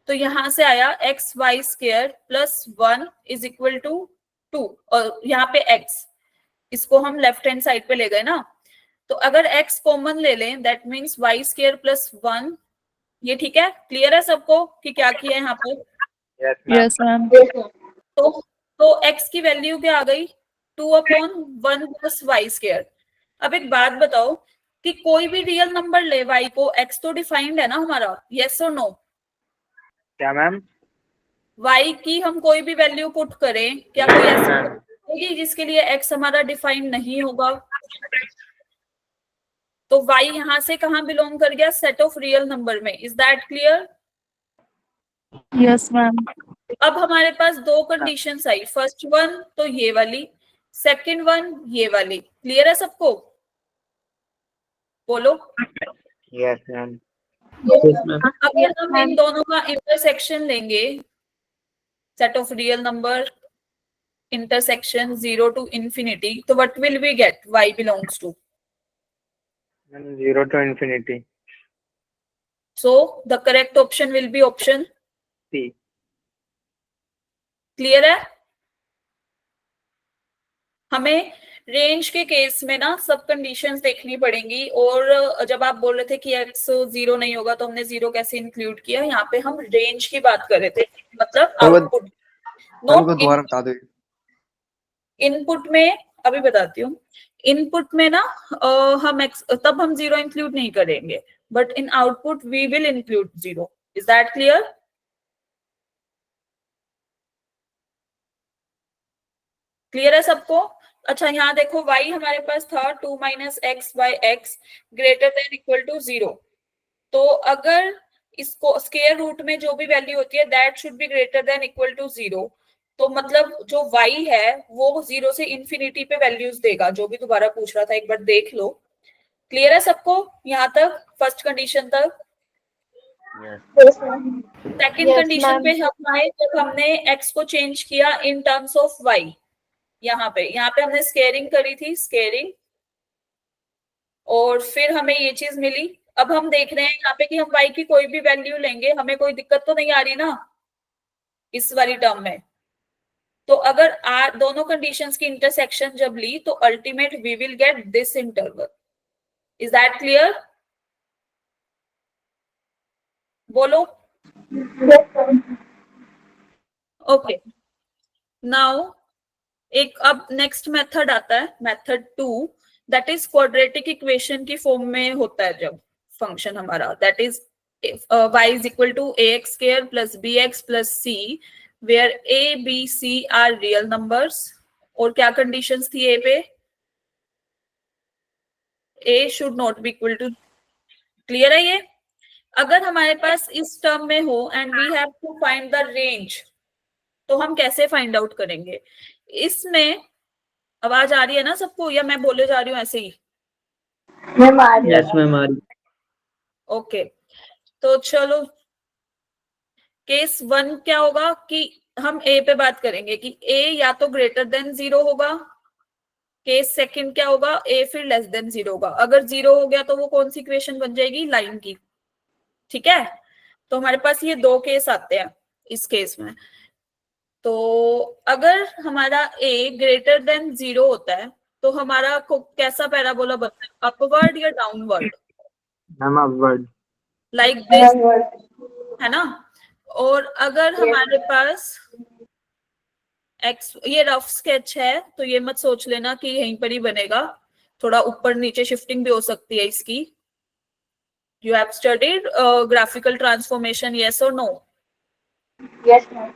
तो यहां से आया x y square plus 1 is equal to 2, और यहाँ पे x, इसको हम लेफ्ट हैंड साइड पे ले गए ना, तो अगर x कॉमन ले लें, that means y square plus 1। ये ठीक है, क्लियर है सबको कि क्या किया है यहाँ पे? Yes ma'am. Yes ma'am. तो x की वैल्यू क्या आ गई, 2/1 प्लस वाई स्क्वायर। अब एक बात बताओ कि कोई भी रियल नंबर ले y को, x तो डिफाइंड है ना हमारा, यस और नो? क्या मैम? y की हम कोई भी वैल्यू पुट करें, क्या कोई ऐसी होगी जिसके लिए x हमारा डिफाइंड नहीं होगा? तो y यहां से कहां बिलोंग कर गया, सेट ऑफ रियल नंबर में। Is that clear? Yes ma'am. अब हमारे पास दो कंडीशंस आई, फर्स्ट वन तो ये वाली, सेकंड वन ये वाली, क्लियर है सबको? बोलो। Yes ma'am. Yes ma'am. अब यहाँ हम इन दोनों का इंटरसेक्शन लेंगे, set of real number intersection 0 to infinity, so what will we get? Y belongs to, 0 to infinity. so the correct option will be option C. clear है? हमें range के case में ना सब कंडीशंस देखनी पड़ेंगी, और जब आप बोल रहे थे कि x 0 नहीं होगा तो हमने 0 कैसे इंक्लूड किया, यहाँ पे हम रेंज की बात कर रहे थे, मतलब आउटपुट, हमको दोबारा बता दो। इनपुट में अभी बताती हूँ। इनपुट में ना हम तब हम 0 इंक्लूड नहीं करेंगे, but in output we will include 0। Is that clear? Clear है सबको? अच्छा यहाँ देखो, y हमारे पास था 2 - x by x greater than equal to 0, तो अगर इसको स्क्वायर रूट में जो भी वैल्यू होती है that should be greater than equal to 0, तो मतलब जो y है वो 0 से इंफिनिटी पे वैल्यूज देगा, जो भी दोबारा पूछ रहा था एक बार देख लो। क्लियर है सबको यहाँ तक, फर्स्ट कंडीशन तक? Yes, ma'am. Second Yes, condition ma'am. पे हम आए जब हमने x को चेंज किया इन टर्म्स ऑफ y। यहाँ पे हमने स्केयरिंग करी थी, स्केयरिंग, और फिर हमें ये चीज मिली। अब हम देख रहे हैं यहाँ पे कि हम y की कोई भी वैल्यू लेंगे, हमें कोई दिक्कत तो नहीं आ रही ना इस वाली टर्म में। तो अगर दोनों कंडीशंस की इंटरसेक्शन जब ली तो ultimate we will get this interval. Is that clear? बोलो। Yes, ma'am. ओके, नाउ एक अब नेक्स्ट मेथड आता है, method 2, that is quadratic equation की फॉर्म में होता है जब फंक्शन हमारा, that is y is equal to ax square plus bx plus c, where a b c are real numbers। और क्या कंडीशंस थी a पे? a should not be equal to, clear है ये? अगर हमारे पास इस टर्म में हो and we have to find the range, तो हम कैसे फाइंड आउट करेंगे? इसमें आवाज आ रही है ना सबको, या मैं बोले जा रही हूँ ऐसे ही? Ma'am, आ रही है। यस मैम आ रही। ओके, तो चलो केस 1 क्या होगा कि हम a पे बात करेंगे कि a या तो ग्रेटर देन 0 होगा। केस सेकंड क्या होगा? a फिर लेस देन 0 होगा। अगर 0 हो गया तो वो कौन सी इक्वेशन बन जाएगी? लाइन की। ठीक है, तो हमारे पास ये दो केस आते हैं इस केस में। तो अगर हमारा a ग्रेटर देन 0 होता है तो हमारा कैसा पैराबोला बनता है? अपवर्ड या downward? Ma'am upward. Like this, Downward. है ना? और अगर हमारे पास x, ये रफ स्केच है तो ये मत सोच लेना कि यहीं पर ही बनेगा, थोड़ा ऊपर नीचे शिफ्टिंग भी हो सकती है इसकी। You have studied graphical transformation, yes और नो? Yes, ma'am.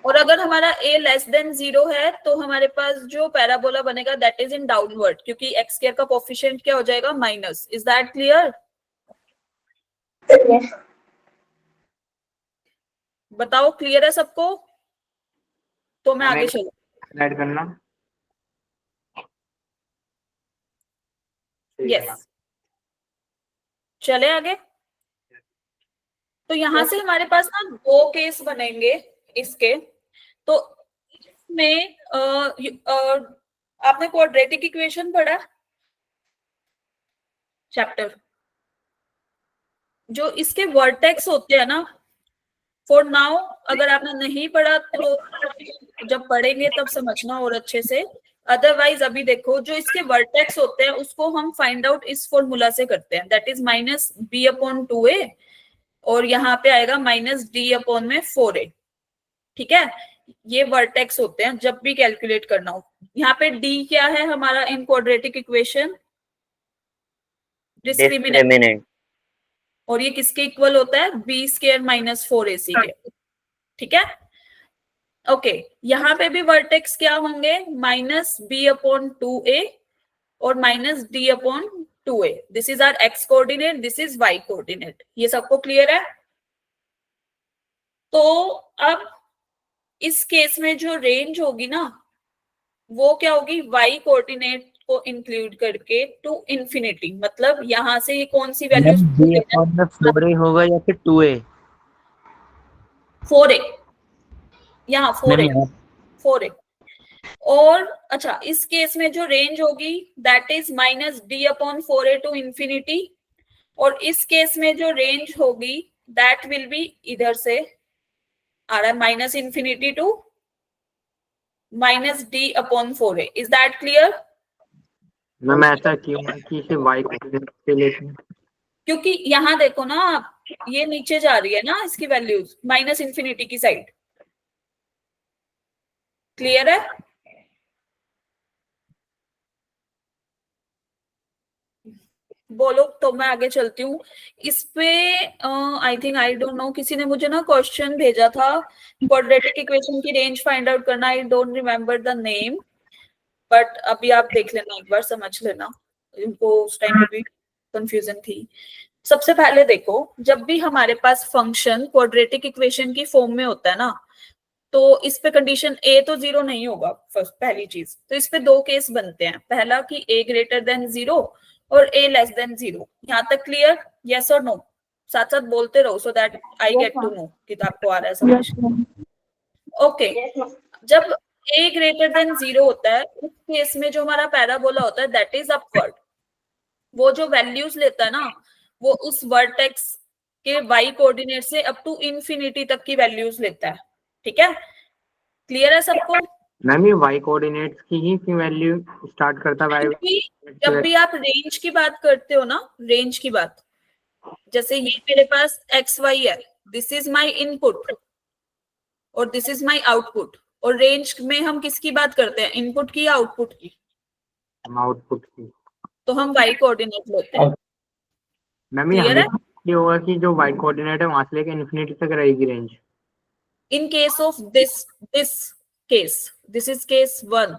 और अगर हमारा a लेस देन 0 है तो हमारे पास जो पैराबोला बनेगा दैट इज इन डाउनवर्ड, क्योंकि x स्क्वायर का कोफिशिएंट क्या हो जाएगा? Minus. Is that clear? Yes. बताओ क्लियर है सबको? तो मैं आगे चलूं। ऐड करना। यस, चले आगे। तो यहां से हमारे पास ना दो केस बनेंगे इसके। तो इसमें आपने क्वाड्रेटिक इक्वेशन पढ़ा चैप्टर? जो इसके वर्टेक्स होते हैं ना, फॉर नाउ अगर आपने नहीं पढ़ा तो जब पढ़ेंगे तब समझना और अच्छे से, अदरवाइज अभी देखो जो इसके वर्टेक्स होते हैं उसको हम फाइंड आउट इस फॉर्मूला से करते हैं, दैट इज -b/2a, और यहाँ पे आएगा -d/4a। ठीक है, ये वर्टेक्स होते हैं जब भी कैलकुलेट करना हो। यहाँ पे d क्या है हमारा इन क्वाड्रेटिक इक्वेशन? डिस्क्रिमिनेंट। और ये किसके इक्वल होता है? b² - 4ac के। ठीक है, ओके। यहाँ पे भी वर्टेक्स क्या होंगे? -b/2a और -d/2a। This is our x coordinate, this is y coordinate. ये सबको क्लियर है? तो अब इस केस में जो रेंज होगी ना वो क्या होगी, वाई कोऑर्डिनेट को इंक्लूड करके टू इंफिनिटी, मतलब यहाँ से ये कौन सी वैल्यू मैम डी अपॉन में 4a होगा या फिर 2a? 4a, यहाँ 4a, मैम यहाँ 4a। और अच्छा, इस केस में जो रेंज होगी that is minus d upon 4a to infinity, और इस केस में जो रेंज होगी दैट विल बी इधर से आ रहा है minus infinity to minus d upon 4a। Is that clear? Ma'am ऐसा क्यों है कि इसे y कोऑर्डिनेट से लेते हैं? क्योंकि यहाँ देखो ना आप, ये नीचे जा रही है ना इसकी वैल्यूज माइनस इंफिनिटी की साइड। क्लियर है? बोलो तो मैं आगे चलती हूँ इस पे। I think, I don't know, किसी ने मुझे ना क्वेश्चन भेजा था, क्वाड्रेटिक इक्वेशन की रेंज फाइंड आउट करना। I don't remember the name, but अभी आप देख लेना, एक बार समझ लेना, इनको उस टाइम पे भी कंफ्यूजन थी। सबसे पहले देखो, जब भी हमारे पास फंक्शन क्वाड्रेटिक इक्वेशन की फॉर्म में होता है ना, तो इस पे कंडीशन ए तो 0 नहीं होगा। फर्स्ट पहली चीज तो इस पे दो केस बनते हैं, पहला कि ए ग्रेटर देन 0 और ए लेस देन 0। यहाँ तक क्लियर? यस और नो? साथ साथ बोलते रहो so that I get to know कि आपको आ रहा है समझ। ओके, जब ए ग्रेटर देन 0 होता है, उस केस में जो हमारा पैराबोला होता है दैट इज अपवर्ड। वो जो वैल्यूज लेता है ना, वो उस वर्टेक्स के वाई कोऑर्डिनेट से अप टू इंफिनिटी तक की वैल्यूज लेता है। ठीक है? क्लियर है सबको? मैम ये y कोऑर्डिनेट्स की ही वैल्यू स्टार्ट करता है क्योंकि जब भी आप रेंज की बात करते हो ना, रेंज की बात, जैसे ये मेरे पास एक्स वाई है, दिस इज माय इनपुट और दिस इज माय आउटपुट, और रेंज में हम किसकी बात करते हैं, इनपुट की या आउटपुट की? आउटपुट की। तो हम वाई कोऑर्डिनेट लेते हैं। मैम ये क्लियर है? हमेशा ये होगा कि जो y कोऑर्डिनेट है वहां से लेकर इन्फिनिटी तक रहेगी range. In case of this case, this is case 1,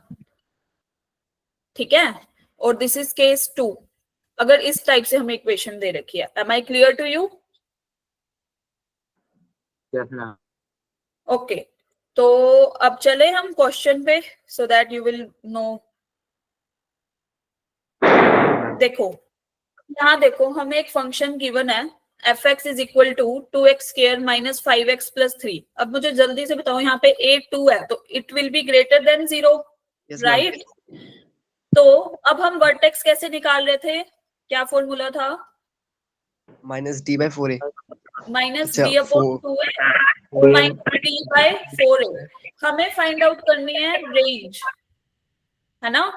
ठीक है, और दिस इज केस 2। अगर इस टाइप से हमें इक्वेशन दे रखी है, am I clear to you? Yes ma'am. Okay, तो अब चले हम क्वेश्चन पे so that you will know. देखो यहाँ देखो, हमें एक फंक्शन गिवन है f x is equal to 2x square minus 5x plus 3। अब मुझे जल्दी से बताओ, यहाँ पे a 2 है तो it will be greater than 0, Yes, ma'am. Right? तो अब हम वर्टेक्स कैसे निकाल रहे थे, क्या फॉर्मूला था? Minus d by 4a। Minus अच्छा, d upon 2a minus d by 4a। हमें फाइंड आउट करनी है रेंज, है ना?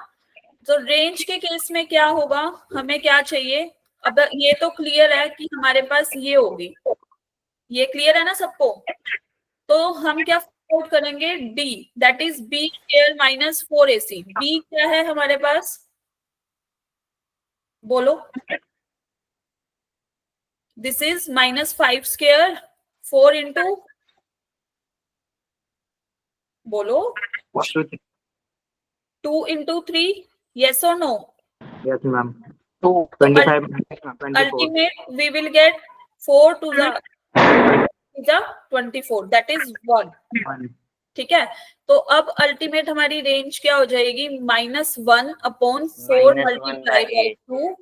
तो रेंज के केस में क्या होगा, हमें क्या चाहिए? अब ये तो क्लियर है कि हमारे पास ये होगी, ये क्लियर है ना सबको? तो हम क्या फाइंड आउट करेंगे, d that is b square minus 4ac। B क्या है हमारे पास, बोलो? This is minus 5 square 4 into, बोलो, 2 इंटू 3, यस और no? Yes ma'am. 25 24। Ultimate we will get 4 to the 24, that is 1। ठीक है, तो अब अल्टीमेट हमारी रेंज क्या हो जाएगी, -1 upon 4 -1 multiply by 2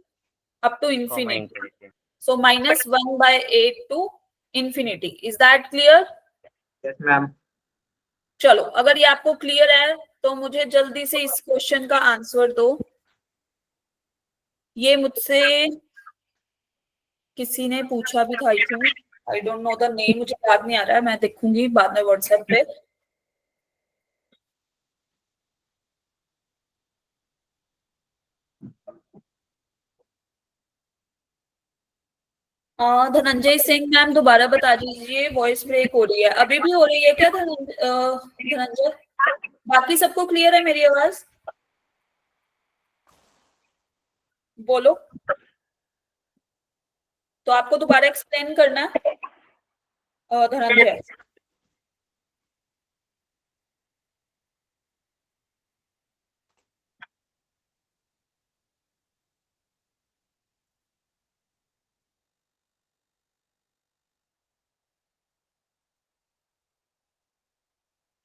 up to infinity. So -1 by 8 to infinity। Is that clear? Yes ma'am. चलो, अगर ये आपको क्लियर है तो मुझे जल्दी से इस क्वेश्चन का आंसर दो। ये मुझसे किसी ने पूछा भी था, I think, I don't know the name, मुझे याद नहीं आ रहा है, मैं देखूंगी बाद में व्हाट्सएप पे। धनंजय सिंह मैम, दोबारा बता दीजिए, वॉइस ब्रेक हो रही है। अभी भी हो रही है क्या धनंजय? बाकी सबको क्लियर है मेरी आवाज? बोलो, तो आपको दोबारा एक्सप्लेन करना है धनंजय?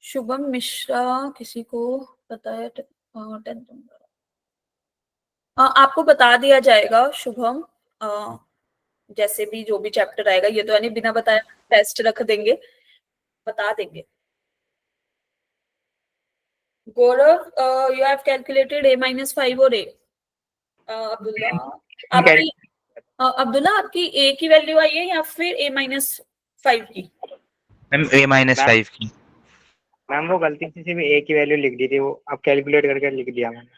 शुभम मिश्रा किसी को पता है? आपको बता दिया जाएगा शुभम, जैसे भी जो भी चैप्टर आएगा, ये तो यानी बिना बताए टेस्ट रख देंगे, बता देंगे। गौरव, यू हैव कैलकुलेटेड A-5 और A। अब्दुल्ला, आपकी अब्दुल्ला आपकी A की वैल्यू आई है या फिर A-5 की? मैम A-5 की। मैम वो गलती से भी A की वैल्यू लिख दी थी, वो अब कैलकुलेट करके लिख दिया मैंने।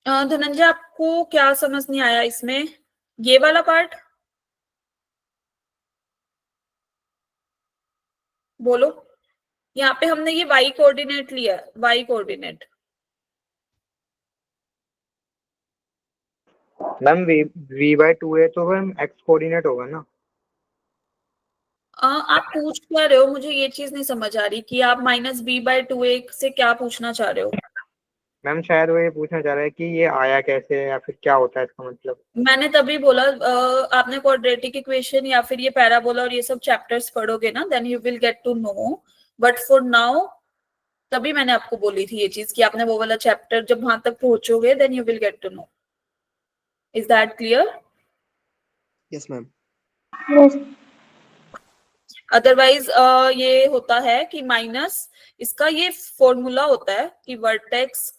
धनंजय, आपको क्या समझ नहीं आया इसमें, ये वाला पार्ट बोलो। यहाँ पे हमने ये y कोऑर्डिनेट लिया, y कोऑर्डिनेट। मैम V/2A तो मैम x कोऑर्डिनेट होगा ना? आप पूछ क्या रहे हो, मुझे ये चीज नहीं समझ आ रही कि आप -b/2a से क्या पूछना चाह रहे हो। मैम शायद वो ये पूछना चाह रहा है कि ये आया कैसे है या फिर क्या होता है इसका मतलब। मैंने तभी बोला, आपने क्वाड्रेटिक इक्वेशन या फिर ये पैराबोला और ये सब चैप्टर्स पढ़ोगे ना, then you will get to know, but for now तभी मैंने आपको बोली थी ये चीज कि आपने वो वाला चैप्टर जब वहां तक पहुंचोगे then you will get to know. Is that clear? Yes ma'am. Yes. Otherwise ये होता है कि माइनस, इसका ये फॉर्मूला होता है कि वर्टेक्स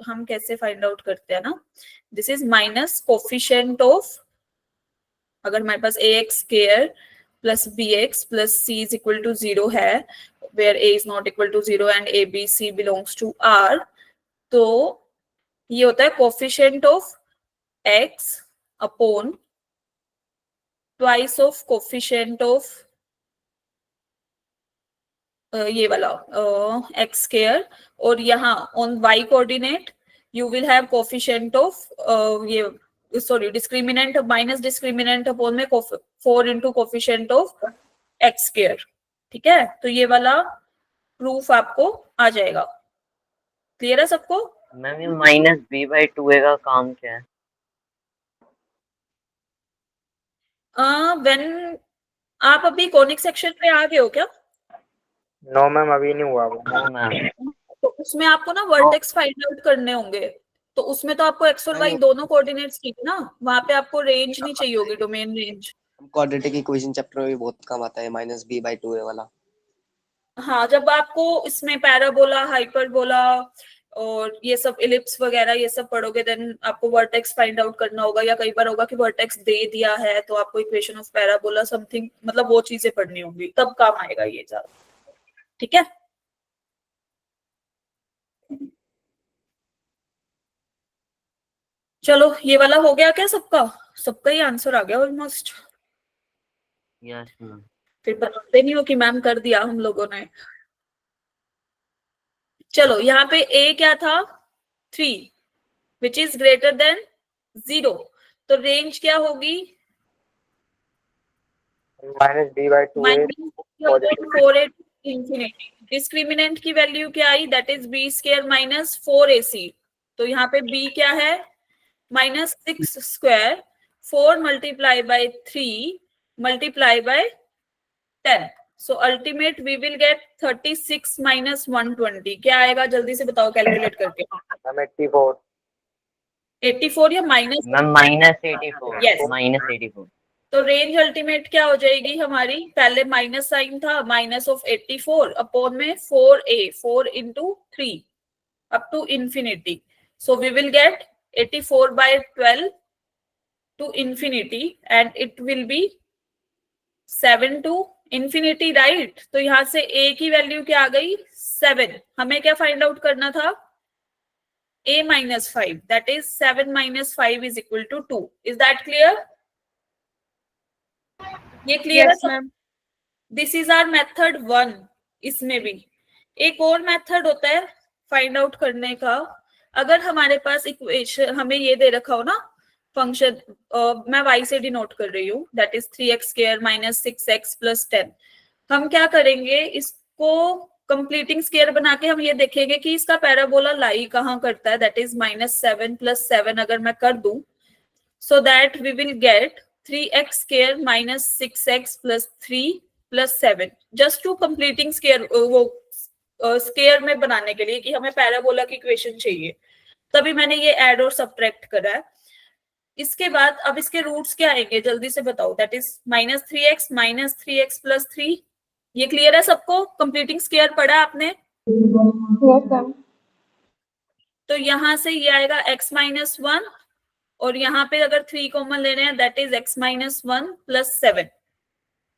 हम कैसे फाइंड आउट करते हैं ना, this is minus coefficient of, अगर हमारे पास ax square plus bx plus c is equal to 0 है, where a is not equal to 0 and a b c belongs to r, तो ये होता है coefficient of x upon twice of coefficient of ये वाला x स्क्वायर, और यहाँ on y coordinate you will have coefficient of ये sorry discriminant minus discriminant upon में 4 into coefficient of x square. ठीक है, तो ये वाला प्रूफ आपको आ जाएगा। क्लियर है सबको? मैम ये -b/2a का काम क्या है? व्हेन आप अभी कॉनिक सेक्शन पे आ गए हो क्या? नो मैम अभी नहीं हुआ वो। No ma'am. तो उसमें आपको ना वर्टेक्स फाइंड आउट करने होंगे, तो उसमें तो आपको x और y दोनों कोऑर्डिनेट्स की ना, वहां पे आपको रेंज नहीं चाहिए होगी, domain range. Quadratic equation chapter में भी बहुत काम आता है -b/2a वाला। हाँ, जब आपको इसमें पैराबोला, हाइपरबोला और ये सब इलिप्स वगैरह ये सब पढ़ोगे, देन आपको वर्टेक्स फाइंड आउट करना होगा, या कई बार होगा कि वर्टेक्स दे दिया है तो आपको इक्वेशन ऑफ पैराबोला समथिंग, मतलब वो चीजें पढ़नी होंगी, तब काम आएगा ये ज्यादा। ठीक है, चलो ये वाला हो गया क्या सबका? सबका ही आंसर आ गया ऑलमोस्ट। Yes ma'am. फिर बताते नहीं हो कि मैम कर दिया हम लोगों ने। चलो यहाँ पे a क्या था? 3 विच इज ग्रेटर देन 0, तो रेंज क्या होगी? -b/2a infinity. डिस्क्रिमिनेंट की वैल्यू क्या आई? That is b square minus 4ac, तो यहाँ पे b क्या है? -6 square 4 multiply by 3 multiply by 10, so ultimate we will get 36 minus 120, क्या आएगा जल्दी से बताओ कैलकुलेट करके। मैम 84। 84 या माइनस? मैम -84। Yes. -84। तो रेंज अल्टीमेट क्या हो जाएगी हमारी? पहले माइनस साइन था, माइनस ऑफ 84 अपॉन में 4a, 4 into 3 up to infinity, so we will get 84/12 to infinity and it will be 7 to infinity, right? तो यहां से a की वैल्यू क्या आ गई? 7। हमें क्या फाइंड आउट करना था? a-5, that is 7 minus 5 is equal to 2. Is that clear? ये क्लियर है ma'am? This is our method 1। इसमें भी एक और मेथड होता है फाइंड आउट करने का, अगर हमारे पास इक्वेशन हमें ये दे रखा हो ना फंक्शन, मैं y से डिनोट कर रही हूँ, that is 3x square minus 6x plus 10, हम क्या करेंगे? इसको कंप्लीटिंग स्क्वायर बना के हम ये देखेंगे कि इसका पैराबोला लाई कहाँ करता है, दैट इज -7 + 7 अगर मैं कर दूं, so that we will get 3x square minus 6x plus 3 plus 7 just to completing square वो स्केयर में बनाने के लिए कि हमें पैराबोला की इक्वेशन चाहिए, तभी मैंने ये ऐड और सब्ट्रैक्ट करा है। इसके बाद अब इसके रूट्स क्या आएंगे जल्दी से बताओ। That is -3x plus 3। ये क्लियर है सबको? कंप्लीटिंग स्केयर पढ़ा आपने? Yes, ma'am. तो यहाँ से ये आएगा x-1 और यहाँ पे अगर 3 कॉमन लेने हैं that is x-1 plus 7।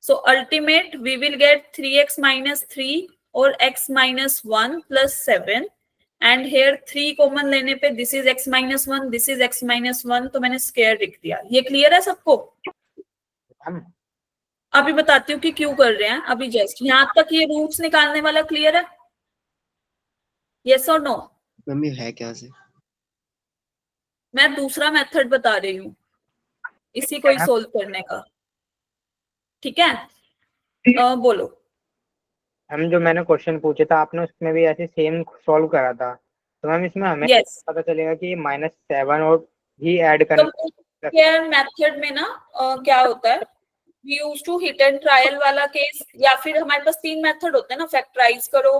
So ultimate we will get 3x-3 और x-1 plus 7 and hair 3 common लेने पे this is x-1, this is x-1, तो मैंने स्केयर लिख दिया। ये क्लियर है सबको? अभी बताती हूँ कि क्यों कर रहे हैं। अभी जस्ट यहाँ तक ये रूट्स निकालने वाला क्लियर है? यस और नो? मैम ये है क्या से? मैं दूसरा मेथड बता रही हूँ इसी को ही सोल्व करने का, ठीक है? बोलो। हम जो मैंने क्वेश्चन पूछे था आपने उसमें भी ऐसे सेम सॉल्व करा था, तो मैम इसमें हमें Yes. पता चलेगा कि -7 और भी ऐड करना। कंपेयर मेथड में ना क्या होता है, we use to hit and trial वाला केस, या फिर हमारे पास 3 मेथड होते हैं ना, फैक्टराइज करो,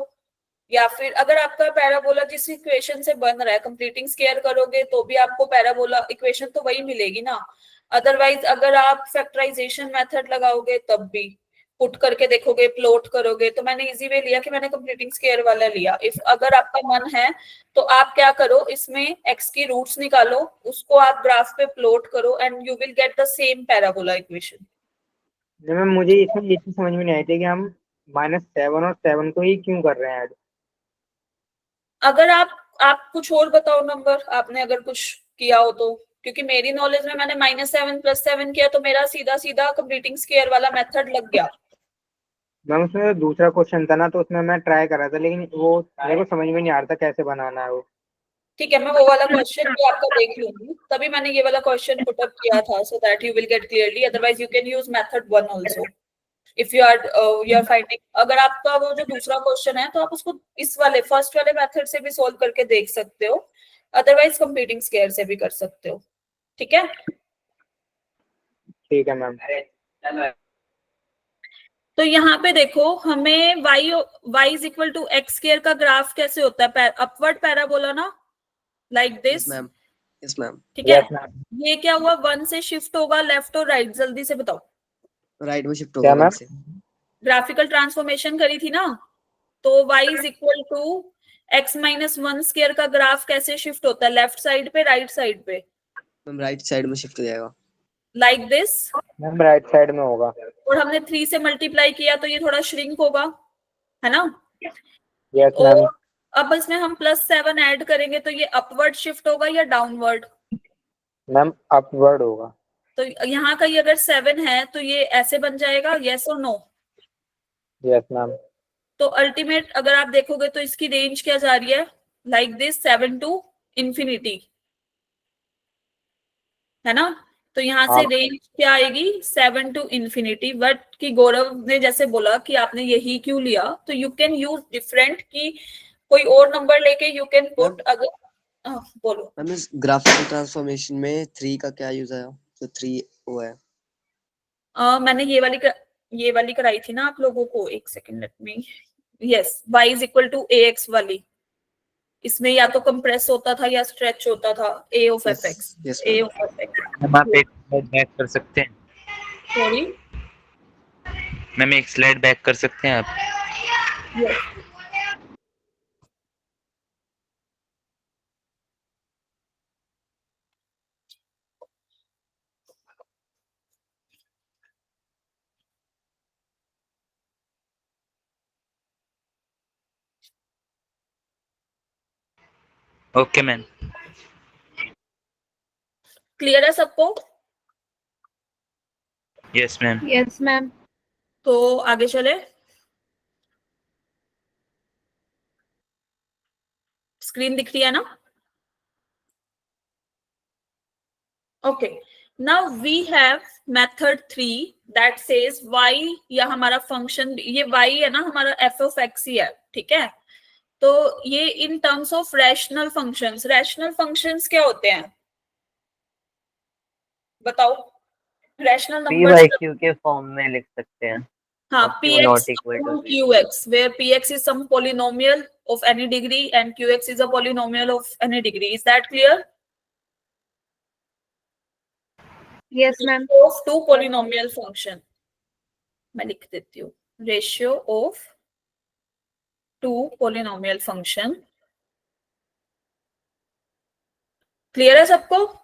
या फिर अगर आपका पैराबोला जिस इक्वेशन से बन रहा है कंप्लीटिंग स्केयर करोगे तो भी आपको पैराबोला इक्वेशन तो वही मिलेगी ना। अदरवाइज अगर आप फैक्टराइजेशन मेथड लगाओगे तब भी पुट करके देखोगे, प्लॉट करोगे, तो मैंने इजी वे लिया कि मैंने कंप्लीटिंग स्केयर वाला लिया। इफ अगर आपका मन है तो आप क्या करो, इसमें x की रूट्स निकालो, उसको आप ग्राफ पे प्लॉट करो and you will get the same parabola equation. Ma'am मुझे इसमें ये चीज समझ में नहीं आई थी कि हम -7 और 7 को ही क्यों कर रहे हैं ऐड। अगर आप कुछ और बताओ नंबर, आपने अगर कुछ किया हो तो, क्योंकि मेरी नॉलेज में मैंने -7 प्लस 7 किया तो मेरा सीधा सीधा कंप्लीटिंग स्केयर वाला मेथड लग गया। मैम उसमें दूसरा क्वेश्चन था ना, तो उसमें मैं ट्राई कर रहा था लेकिन वो मेरे को समझ में नहीं आ रहा था कैसे बनाना है वो। ठीक है, मैं वो वाला क्वेश्चन भी आपका देख लूंगी, तभी मैंने ये वाला क्वेश्चन पुट अप किया था, so that you will get clearly. Otherwise you can use method 1 also if you are finding. अगर आपका वो जो दूसरा क्वेश्चन है तो आप उसको इस वाले फर्स्ट वाले मेथड से भी सोल्व करके देख सकते हो, अदरवाइज कंप्लीटिंग स्केयर से भी कर सकते हो, ठीक है? ठीक है मैम। तो यहाँ पे देखो, हमें y is equal to x square का ग्राफ कैसे होता है? अपवर्ड पैराबोला ना, लाइक दिस। Yes ma'am. ठीक है, Yes, ma'am. ये क्या हुआ, 1 से शिफ्ट होगा लेफ्ट और राइट, जल्दी से बताओ। राइट में शिफ्ट क्या होगा मैम? से। ग्राफिकल ट्रांसफॉर्मेशन करी थी ना, तो y is equal to x-1 square का ग्राफ कैसे शिफ्ट होता है, लेफ्ट साइड पे राइट साइड पे? मैम राइट साइड में शिफ्ट हो जाएगा। Like this. Ma'am right side में होगा। और हमने 3 से मल्टीप्लाई किया तो ये थोड़ा श्रिंक होगा, है ना? Yes ma'am. और अब इसमें हम +7 ऐड करेंगे तो ये अपवर्ड शिफ्ट होगा या डाउनवर्ड? मैम अपवर्ड होगा। तो यहाँ का ये अगर 7 है तो ये ऐसे बन जाएगा, यस और नो? Yes ma'am. तो अल्टीमेट अगर आप देखोगे तो इसकी रेंज क्या जा रही है, लाइक दिस, 7 टू इंफिनिटी, है ना? तो यहाँ से रेंज क्या आएगी, 7 टू इंफिनिटी। बट कि गौरव ने जैसे बोला कि आपने यही क्यों लिया, तो यू कैन यूज डिफरेंट, की कोई और नंबर लेके यू कैन पुट। अगर बोलो मैम इस ग्राफिकल ट्रांसफॉर्मेशन में 3 का क्या यूज है? तो 3 वो है। मैंने ये वाली कराई थी ना आप लोगों को, एक second let me. Yes, y is equal to ax वाली, इसमें या तो कंप्रेस होता था या स्ट्रेच होता था, a of fx, a of fx। Ma'am आप एक स्लाइड बैक कर सकते हैं? सॉरी मैम एक स्लाइड बैक कर सकते हैं आप? यस। Okay ma'am. क्लियर है सबको? Yes ma'am. Yes, ma'am. तो आगे चले, स्क्रीन दिख रही है ना? Okay, now we have method 3 that says y, या हमारा फंक्शन ये y है ना, हमारा f ऑफ x ही है, ठीक है? तो ये in terms of rational functions, rational functions क्या होते हैं बताओ? Rational p numbers by q के फॉर्म में लिख सकते हैं हाँ, और q px not equal to upon 0. qx, where px is some polynomial of any degree and qx is a polynomial of any degree. Is that clear? Yes, ma'am. Of two polynomial function. मैं लिख देती हूँ. Ratio of two polynomial function. Clear है सबको?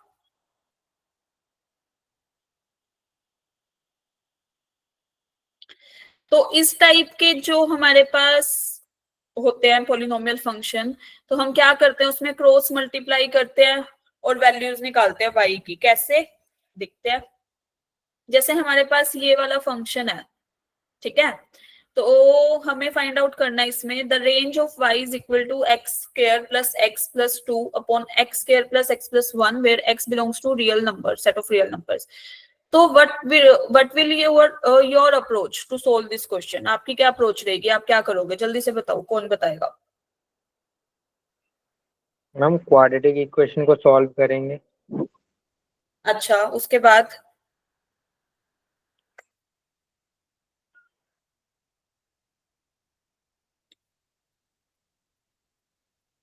तो इस type के जो हमारे पास होते हैं पॉलिनोमियल फंक्शन, तो हम क्या करते हैं, उसमें क्रॉस मल्टीप्लाई करते हैं और वैल्यूज निकालते हैं y की. कैसे दिखते हैं? जैसे हमारे पास ये वाला फंक्शन है, ठीक है, तो हमें फाइंड आउट करना है इसमें the range of y is equal to x square plus x plus 2 upon x square plus x plus 1 where x belongs to real number, set of real numbers. तो what will your approach to solve this question? आपकी क्या approach रहेगी, आप क्या करोगे, जल्दी से बताओ, कौन बताएगा? मैम क्वाड्रेटिक इक्वेशन को सॉल्व करेंगे. अच्छा, उसके बाद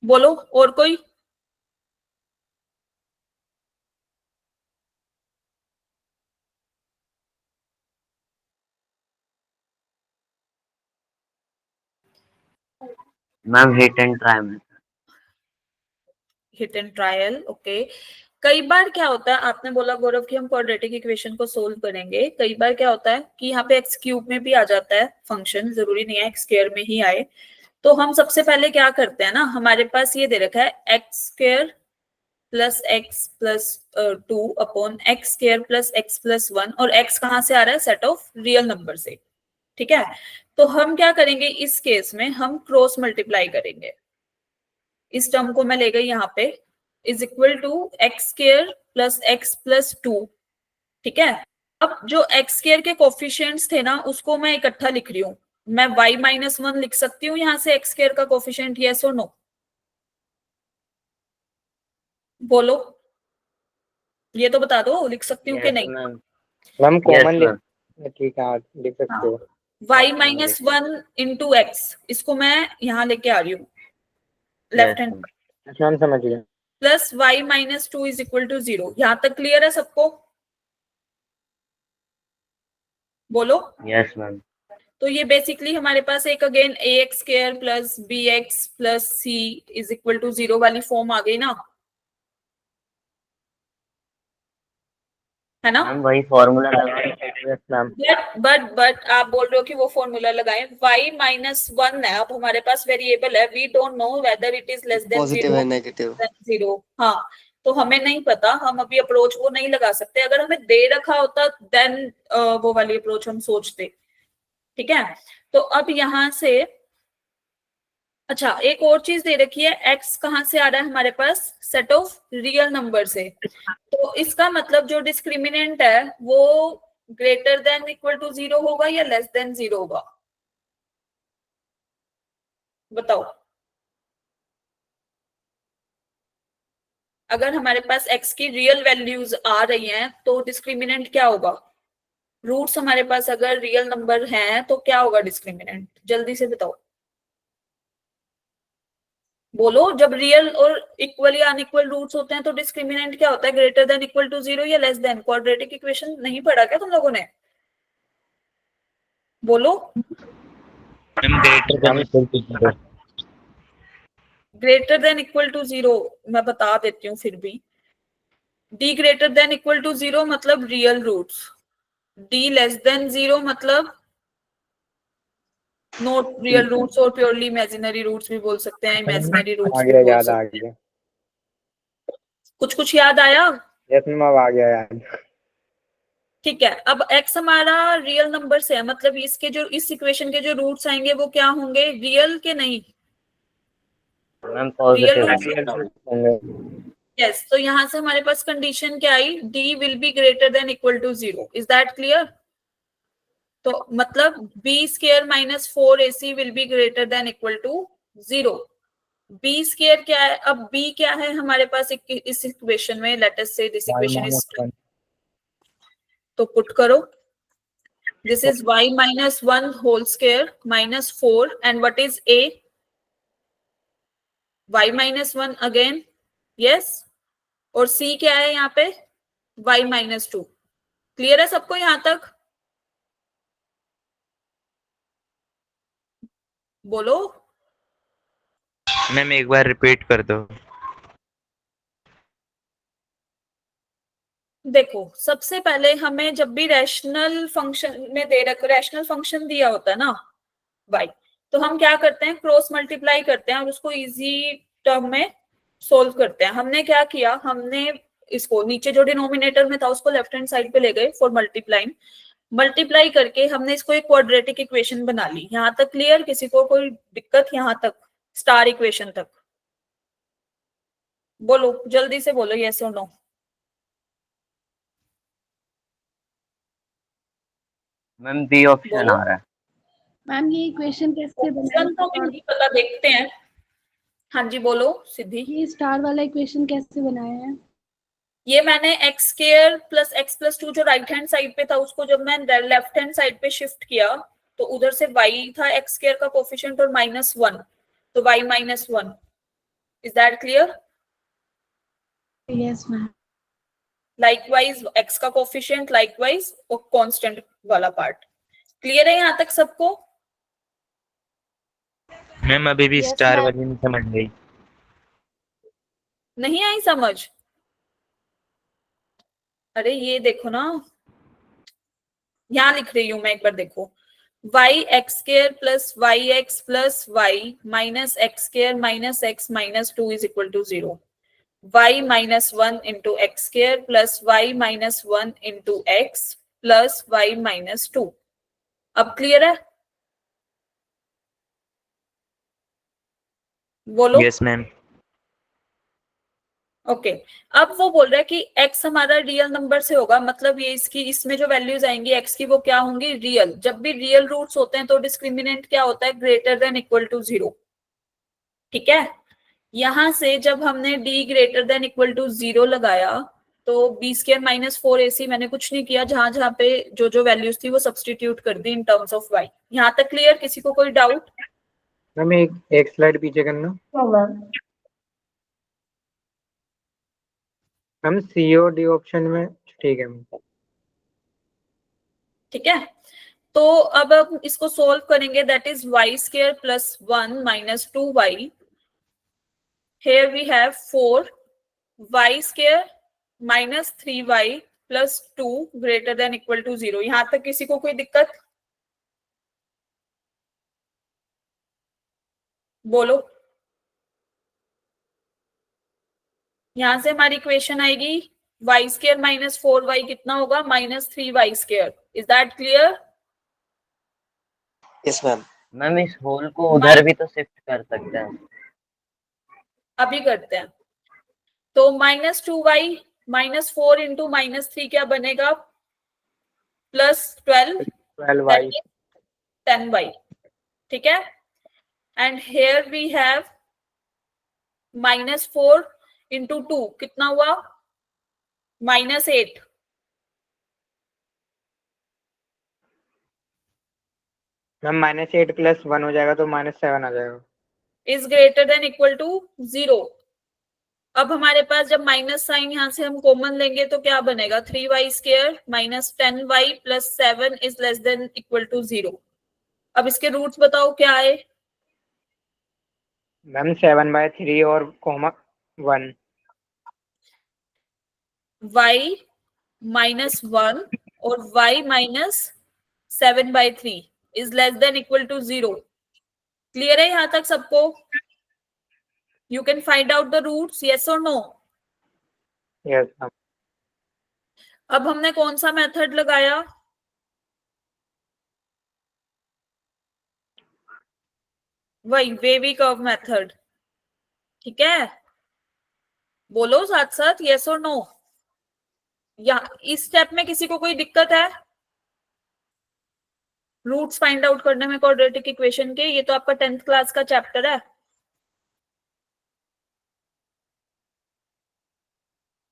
बोलो, और कोई? मैम हिट एंड ट्राई में. Hit and trial, okay. कई बार क्या होता है, आपने बोला गौरव कि हम क्वाड्रेटिक इक्वेशन को सोल्व करेंगे, कई बार क्या होता है कि यहाँ पे एक्स क्यूब में भी आ जाता है फंक्शन, जरूरी नहीं है एक्स स्क्वायर में ही आए. तो हम सबसे पहले क्या करते हैं ना, हमारे पास ये दे रखा है x square plus x plus 2 upon x square plus x plus 1, और एक्स कहाँ से आ रहा है, सेट ऑफ रियल नंबर से, ठीक है. तो हम क्या करेंगे इस केस में, हम क्रॉस मल्टीप्लाई करेंगे. इस टर्म को मैं ले गई यहाँ पे, is equal to x square plus x plus 2, ठीक है. अब जो एक्स स्क्वायर के कोफिशिएंट्स थे ना, उसको मैं इकट्ठा लिख रही हूँ. मैं y माइनस 1 लिख सकती हूँ यहाँ से एक्स स्क्वायर का कोफिशिएंट, यस और नो? बोलो, ये तो बता दो, लिख सकती हूँ कि नहीं? मैम कॉमन ठीक है, लिख सकते हो. y माइनस 1 इंटू एक्स, इसको मैं यहाँ लेके आ रही हूँ लेफ्ट हैंड, अच्छा हम समझ गए. Plus y minus 2 is equal to 0. यहाँ तक क्लियर है सबको? बोलो. Yes ma'am. तो ये बेसिकली हमारे पास एक again a x square plus b x plus c is equal to 0 वाली फॉर्म आ गई ना, है ना? मैम वही फॉर्मूला लगाएं. Yes ma'am. बट आप बोल रहे हो कि वो फॉर्मूला लगाएं. y माइनस 1 है, अब हमारे पास वेरिएबल है, we don't know whether it is less than positive है नेगेटिव. 0. हाँ, तो हमें नहीं पता, हम अभी अप्रोच वो नहीं लगा सकते. अगर हमें दे रखा होता देन वो वाली अप्रोच हम सोचते, ठीक है. तो अब यहाँ से, अच्छा एक और चीज दे रखी है, x कहाँ से आ रहा है हमारे पास, सेट ऑफ रियल नंबर से. तो इसका मतलब जो डिस्क्रिमिनेंट है वो ग्रेटर देन इक्वल टू 0 होगा या लेस देन 0 होगा, बताओ. अगर हमारे पास x की रियल वैल्यूज आ रही हैं तो डिस्क्रिमिनेंट क्या होगा? रूट्स हमारे पास अगर रियल नंबर हैं तो क्या होगा डिस्क्रिमिनेंट, जल्दी से बताओ. बोलो, जब रियल और इक्वल या अनइक्वल रूट्स होते हैं तो डिस्क्रिमिनेंट क्या होता है, ग्रेटर देन इक्वल टू 0 या लेस देन? क्वाड्रेटिक इक्वेशन नहीं पढ़ा क्या तुम लोगों ने? बोलो. Ma'am greater than equal to 0 मैं बता देती हूँ फिर भी. d greater than equal to 0 मतलब real roots, d less than 0 मतलब नॉट रियल रूट्स, और प्योरली इमेजिनरी रूट्स भी बोल सकते हैं, इमेजिनरी रूट्स आ भी गया, बोल याद आ सकते हैं. गया. कुछ याद आया? यस मैम अब आ गया याद. ठीक है. अब x हमारा रियल नंबर से है, मतलब इसके जो इस इक्वेशन के जो रूट्स आएंगे वो क्या होंगे, रियल के नहीं, ma'am real positive. Roots. Yes, तो यहाँ से हमारे पास कंडीशन क्या आई, d will be greater than equal to 0. Is that clear? तो मतलब b square minus 4ac will be greater than equal to 0. b square क्या है, अब b क्या है हमारे पास इस इक्वेशन में, लेट अस से दिस इक्वेशन इज तो पुट करो, this is y minus 1 whole square minus 4 and what is a? y minus 1 again, yes, और c क्या है यहाँ पे? y minus 2. क्लियर है सबको यहां तक? बोलो। मैम एक बार रिपीट कर दो। देखो, सबसे पहले हमें जब भी रैशनल फंक्शन में रैशनल फंक्शन दिया होता है ना y, तो हम क्या करते हैं, क्रॉस मल्टीप्लाई करते हैं और उसको इजी टर्म में सोल्व करते हैं। हमने क्या किया, हमने इसको नीचे जो डिनोमिनेटर में था उसको लेफ्ट हैंड साइड पे ले गए फॉर मल्टीप्लाइंग, मल्टीप्लाई करके हमने इसको एक क्वाड्रेटिक इक्वेशन बना ली। यहां तक क्लियर? किसी को कोई दिक्कत यहां तक, स्टार इक्वेशन तक? बोलो, जल्दी से बोलो, यस और नो। मैम बी ऑप्शन बोलो। आ रहा है। मैम ये इक्वेशन कैसे ऑप्शन तो हमें नहीं पता, देखते हैं। हाँ जी बोलो सिद्धि। ये स्टार वाला इक्वेशन कैसे बनाया है? ये मैंने x square plus x plus 2 जो राइट हैंड साइड पे था उसको जब मैं लेफ्ट हैंड साइड पे शिफ्ट किया तो उधर से y था एक्स स्क्वायर का कोफिशिएंट और -1, तो y -1। Is that clear? Yes ma'am. Likewise x का कोफिशिएंट, लाइकवाइज और कांस्टेंट वाला पार्ट। क्लियर है यहां तक सबको? मैम अभी भी Yes, स्टार ma'am. वाली नहीं समझ गई। नहीं आई समझ? अरे ये देखो ना, यहां लिख रही हूं मैं, एक बार देखो, y x square plus y x plus y minus x square minus x minus 2 is equal to 0। y minus 1 into x square plus y minus 1 into x plus y minus 2। अब क्लियर है? बोलो। Yes ma'am. Okay, अब वो बोल रहा है कि x हमारा रियल नंबर से होगा, मतलब ये इसकी इसमें जो वैल्यूज आएंगी x की वो क्या होंगी, रियल। जब भी रियल रूट्स होते हैं तो डिस्क्रिमिनेंट क्या होता है, ग्रेटर देन इक्वल टू 0। ठीक है, यहां से जब हमने d greater than equal to 0 लगाया तो b स्क्वायर माइनस 4ac मैंने कुछ नहीं किया, जहां जहां पे जो जो वैल्यूज थी वो सब्सटीट्यूट कर दी इन टर्म्स ऑफ y। यहां तक क्लियर? किसी को कोई डाउट? मैम एक स्लाइड पीछे करना। हम सी और डी ऑप्शन में, ठीक है मैम। ठीक है, तो अब हम इसको सोल्व करेंगे, that is y square plus 1 minus 2y। here we have 4y square minus 3y plus 2 greater than equal to 0। यहां तक किसी को कोई दिक्कत? बोलो। यहां से हमारी इक्वेशन आएगी y स्क्वायर माइनस 4y कितना होगा, -3y square. Is that clear? Yes ma'am. Ma'am इस होल को उधर भी तो शिफ्ट कर सकते हैं। अभी करते हैं। तो -2y -4 इंटू -3 क्या बनेगा, +12 12y 10y। ठीक है, and here we have -4 into 2 कितना हुआ, -8। मैम -8 + 1 हो जाएगा तो -7 आ जाएगा। Is greater than equal to 0। अब हमारे पास जब माइनस साइन यहां से हम कॉमन लेंगे तो क्या बनेगा, 3y square minus 10y plus 7 is less than equal to 0। अब इसके रूट्स बताओ क्या है? मैम 7/3 और (1). y -1 और y -7/3 is less than equal to 0। Clear है यहां तक सबको? You can find out the roots, yes और नो? Yes ma'am. अब हमने कौन सा मेथड लगाया, वही वेवी कर्व मेथड। ठीक है, बोलो साथ साथ यस और नो। या इस स्टेप में किसी को कोई दिक्कत है रूट्स फाइंड आउट करने में क्वाड्रेटिक इक्वेशन के? ये तो आपका 10th क्लास का चैप्टर है।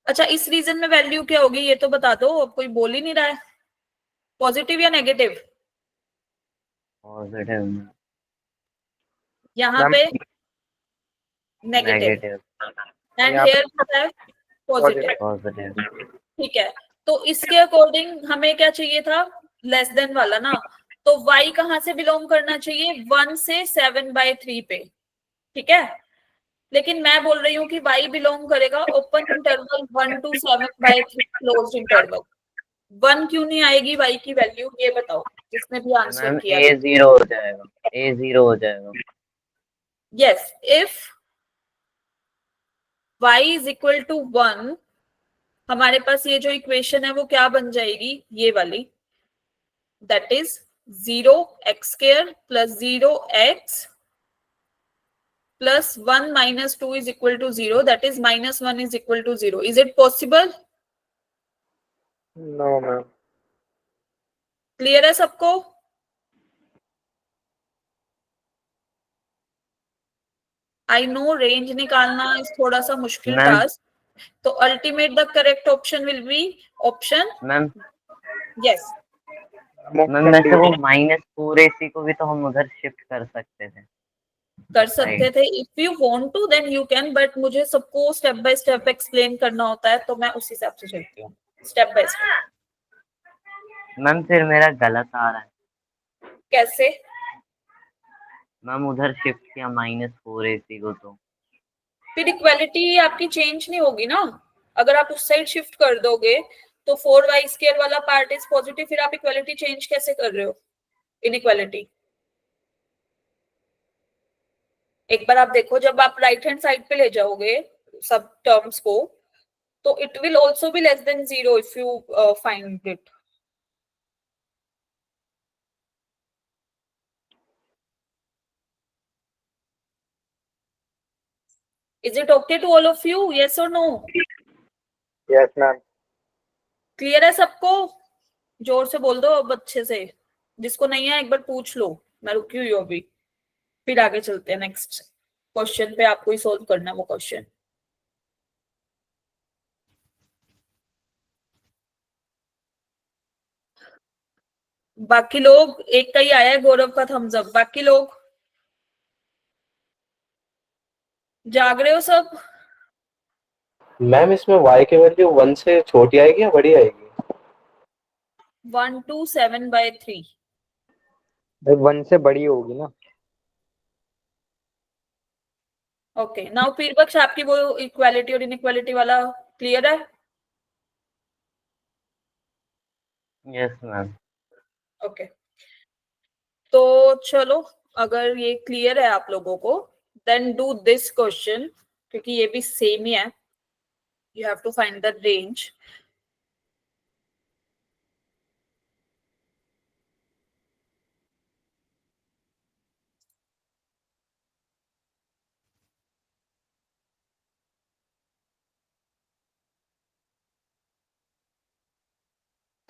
अच्छा, इस रीजन में वैल्यू क्या होगी ये तो बता दो, अब कोई बोल ही नहीं रहा है। पॉजिटिव या नेगेटिव? पॉजिटिव यहाँ मैम पे नेगेटिव नेगेटिव एंड यहाँ हियर पॉजिटिव। पॉजिटिव ठीक है, तो इसके अकॉर्डिंग हमें क्या चाहिए था? लेस देन वाला ना। तो y कहाँ से बिलोंग करना चाहिए? 1 से 7/3 पे। ठीक है, लेकिन मैं बोल रही हूँ कि y बिलोंग करेगा open interval 1 to 7/3 close interval. 1 क्यों नहीं आएगी y की वैल्यू, ये बताओ जिसने भी आंसर मैम किया। ए जीरो हो जाएगा, ए जीरो हो जाएगा। Yes, if y is equal to 1, हमारे पास ये जो इक्वेशन है वो क्या बन जाएगी? ये वाली, that is 0x square plus 0x plus 1 minus 2 is equal to 0, that is minus 1 is equal to 0. Is it possible? No ma'am. Clear है सबको? आई नो रेंज निकालना इस थोड़ा सा मुश्किल मैम टास्क, तो ultimate the correct option will be option ma'am yes. Ma'am वैसे वो -4ac को भी तो हम उधर शिफ्ट कर सकते थे। कर सकते थे, if you want to then you can, but मुझे सबको स्टेप बाय स्टेप एक्सप्लेन करना होता है, तो मैं उस हिसाब से चलती हूँ, स्टेप बाय स्टेप। मैम फिर मेरा गलत आ रहा है। कैसे? मैम उधर शिफ्ट किया -4ac को तो। फिर इक्वालिटी आपकी चेंज नहीं होगी ना। अगर आप उस साइड शिफ्ट कर दोगे तो 4y² वाला पार्ट इज पॉजिटिव, फिर आप इक्वालिटी चेंज कैसे कर रहे हो? इनइक्वालिटी एक बार आप देखो, जब आप राइट हैंड साइड पे ले जाओगे सब टर्म्स को, तो it will also be less than 0 if you find it. Is it okay to all of you? Yes or no? Yes ma'am. Clear है सबको? जोर से बोल दो अब अच्छे से। जिसको नहीं है एक बार पूछ लो, मैं रुकी हुई हूँ अभी। फिर आगे चलते हैं नेक्स्ट क्वेश्चन पे, आपको ही सोल्व करना है वो क्वेश्चन। बाकी लोग, एक का ही आया है गौरव का थम्स अप, बाकी लोग जाग रहे हो सब? मैम इसमें y की वैल्यू 1 से छोटी आएगी या बड़ी आएगी? 1 to 7/3। भाई 1 से बड़ी होगी ना। ओके, नाउ पीर बख्श, आपकी वो इक्वालिटी और इनइक्वालिटी वाला क्लियर है? Yes ma'am. ओके, तो चलो, अगर ये क्लियर है आप लोगों को, देन डू दिस क्वेश्चन, क्योंकि ये भी सेम ही है। You have to find the range.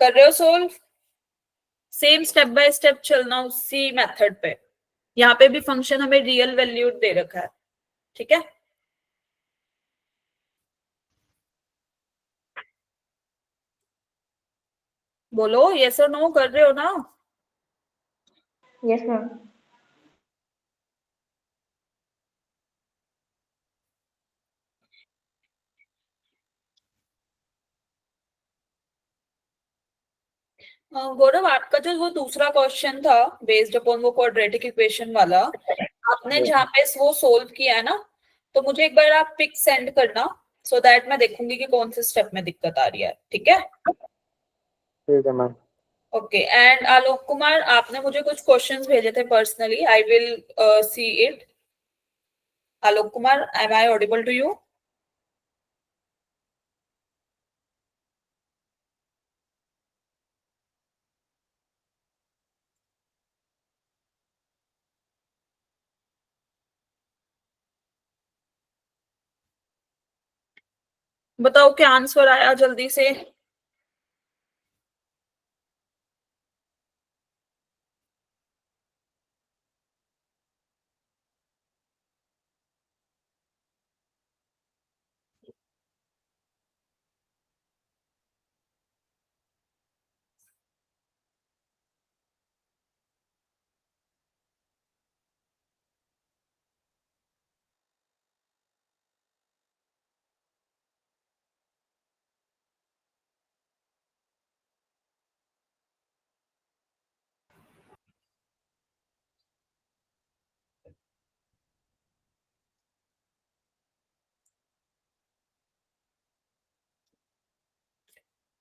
कर रहे हो solve? Same step by step चलना उसी मेथड पे। यहाँ पे भी फंक्शन हमें रियल वैल्यू दे रखा है, ठीक है? बोलो यस और नो, कर रहे हो ना? Yes, ma'am. गौरव, आपका जो वो दूसरा क्वेश्चन था बेस्ड अपॉन वो क्वाड्रेटिक इक्वेशन वाला, आपने जहाँ पे वो सोल्व किया है ना, तो मुझे एक बार आप पिक सेंड करना, सो दैट मैं देखूंगी कि कौन से स्टेप में दिक्कत आ रही है, ठीक है? ठीक है मैम। ओके, एंड आलोक कुमार, आपने मुझे कुछ क्वेश्चंस भेजे थे personally, I will see it. Alok Kumar, am I audible to you? बताओ क्या आंसर आया जल्दी से।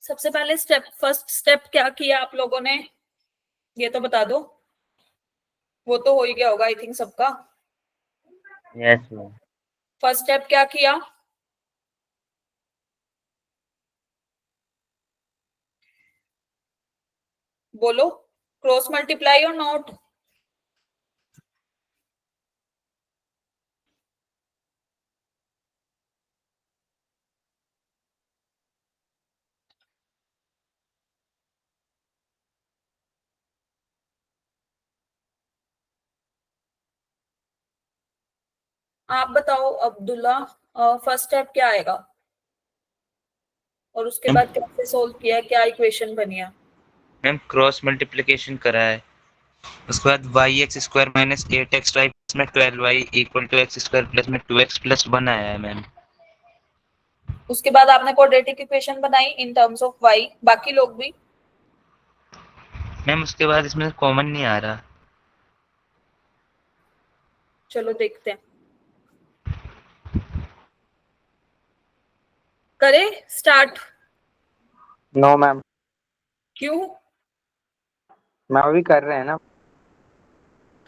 सबसे पहले फर्स्ट स्टेप क्या किया आप लोगों ने, ये तो बता दो। वो तो हो ही गया होगा आई थिंक सबका। Yes ma'am. फर्स्ट स्टेप क्या किया? बोलो, क्रॉस मल्टीप्लाई और नॉट? आप बताओ अब्दुल्ला, फर्स्ट स्टेप क्या आएगा और उसके बाद कैसे सोल्व किया है, क्या इक्वेशन बनी है? मैम क्रॉस मल्टीप्लिकेशन करा है, उसके बाद y x square minus 8x y plus में 12y equal to x square plus में 2x प्लस 1 आया है मैम। उसके बाद आपने क्वाड्रेटिक इक्वेशन बनाई इन टर्म्स ऑफ y, बाकी लोग भी? मैम उसके बाद इसमें कॉमन नहीं आ रहा। चलो देखते हैं, करें स्टार्ट? नो मैम, क्यों? मैम अभी कर रहे हैं ना।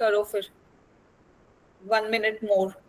करो फिर, 1 मिनट मोर।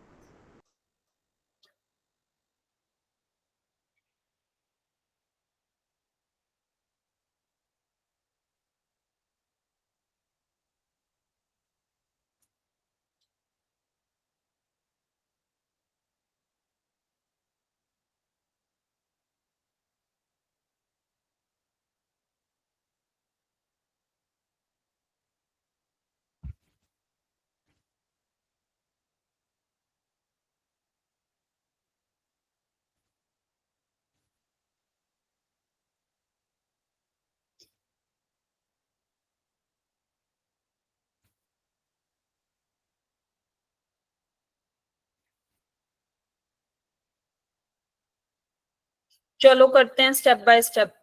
चलो करते हैं स्टेप बाय स्टेप,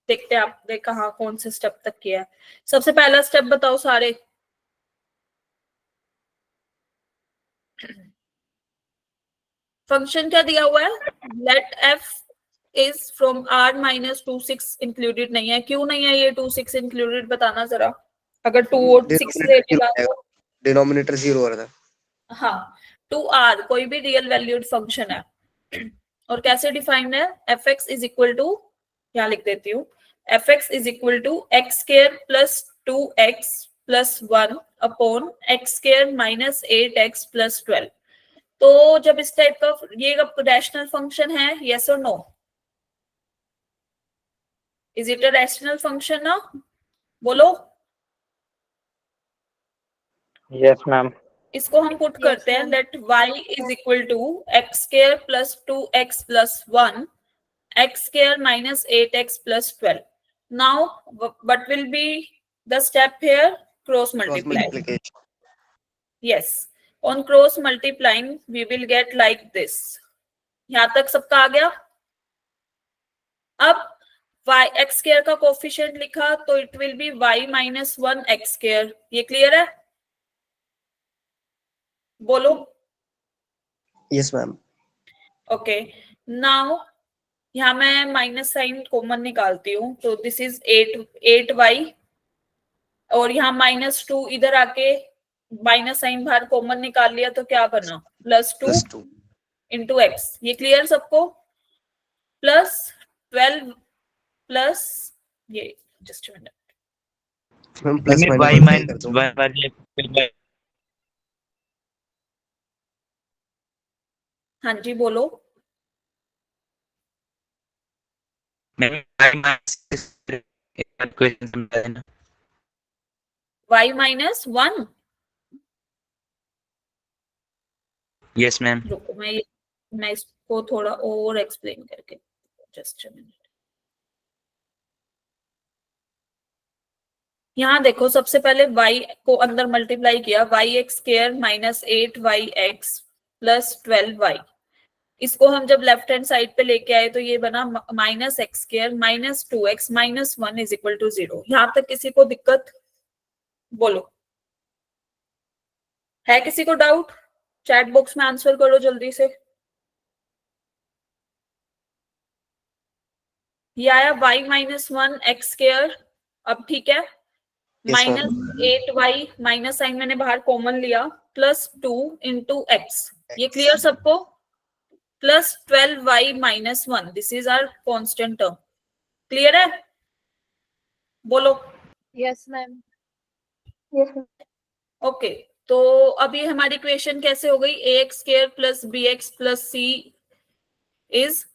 देखते हैं आपने कहा कौन से स्टेप तक किया है। सबसे पहला स्टेप बताओ सारे। फंक्शन क्या दिया हुआ है? Let f is from R minus 2 6 included नहीं है। क्यों नहीं है ये 2 6 इंक्लूडेड, बताना जरा। अगर 2 और 6 रहेगा तो डिनोमिनेटर 0 हो रहा था। हाँ, 2r कोई भी रियल वैल्यूड फंक्शन है। और कैसे डिफाइंड है? F x is equal to, यहाँ लिख देती हूँ, f x is equal to x square plus 2x plus 1 upon x square minus 8x plus 12। तो जब इस टाइप का ये रैशनल फंक्शन है, यस और no? Is it a rational function ना? बोलो। Yes ma'am. इसको हम पुट करते हैं, let y is equal to x square plus 2x plus 1 x square minus 8x plus 12. Now, what will be the step here? Cross multiply. Yes. On cross multiplying, we will get like this. यहाँ तक सबका आ गया? अब y x square का coefficient लिखा तो it will be y minus 1 x square. ये clear है? बोलो। Yes ma'am. ओके, नाउ यहाँ मैं माइनस साइन कॉमन निकालती हूँ, तो दिस इज 8y, और यहाँ -2 इधर आके माइनस साइन बाहर कॉमन निकाल लिया तो क्या बना? +2 इंटू एक्स। ये क्लियर सबको? प्लस 12 प्लस ये, just minute, ma'am plus y minus minus हाँ जी बोलो। y-1। Yes ma'am. रुको मैं इसको थोड़ा और एक्सप्लेन करके, जस्ट मिनट। यहाँ देखो, सबसे पहले y को अंदर मल्टीप्लाई किया, y x square minus 8y(x) plus 12y। इसको हम जब लेफ्ट हैंड साइड पे लेके आए तो ये बना minus x square minus 2x minus 1 is equal to 0। यहाँ तक किसी को दिक्कत? बोलो, है किसी को डाउट? चैट बॉक्स में आंसर करो जल्दी से। ये आया y माइनस 1 एक्स स्क्वायर। अब ठीक है, माइनस 8y माइनस साइन मैंने बाहर कॉमन लिया, प्लस 2 इंटू एक्स। ये क्लियर सबको? Plus 12y minus 1, this is our constant term. Clear है? बोलो। Yes ma'am. ओके, तो अभी हमारी इक्वेशन कैसे हो गई? ax square plus bx plus c is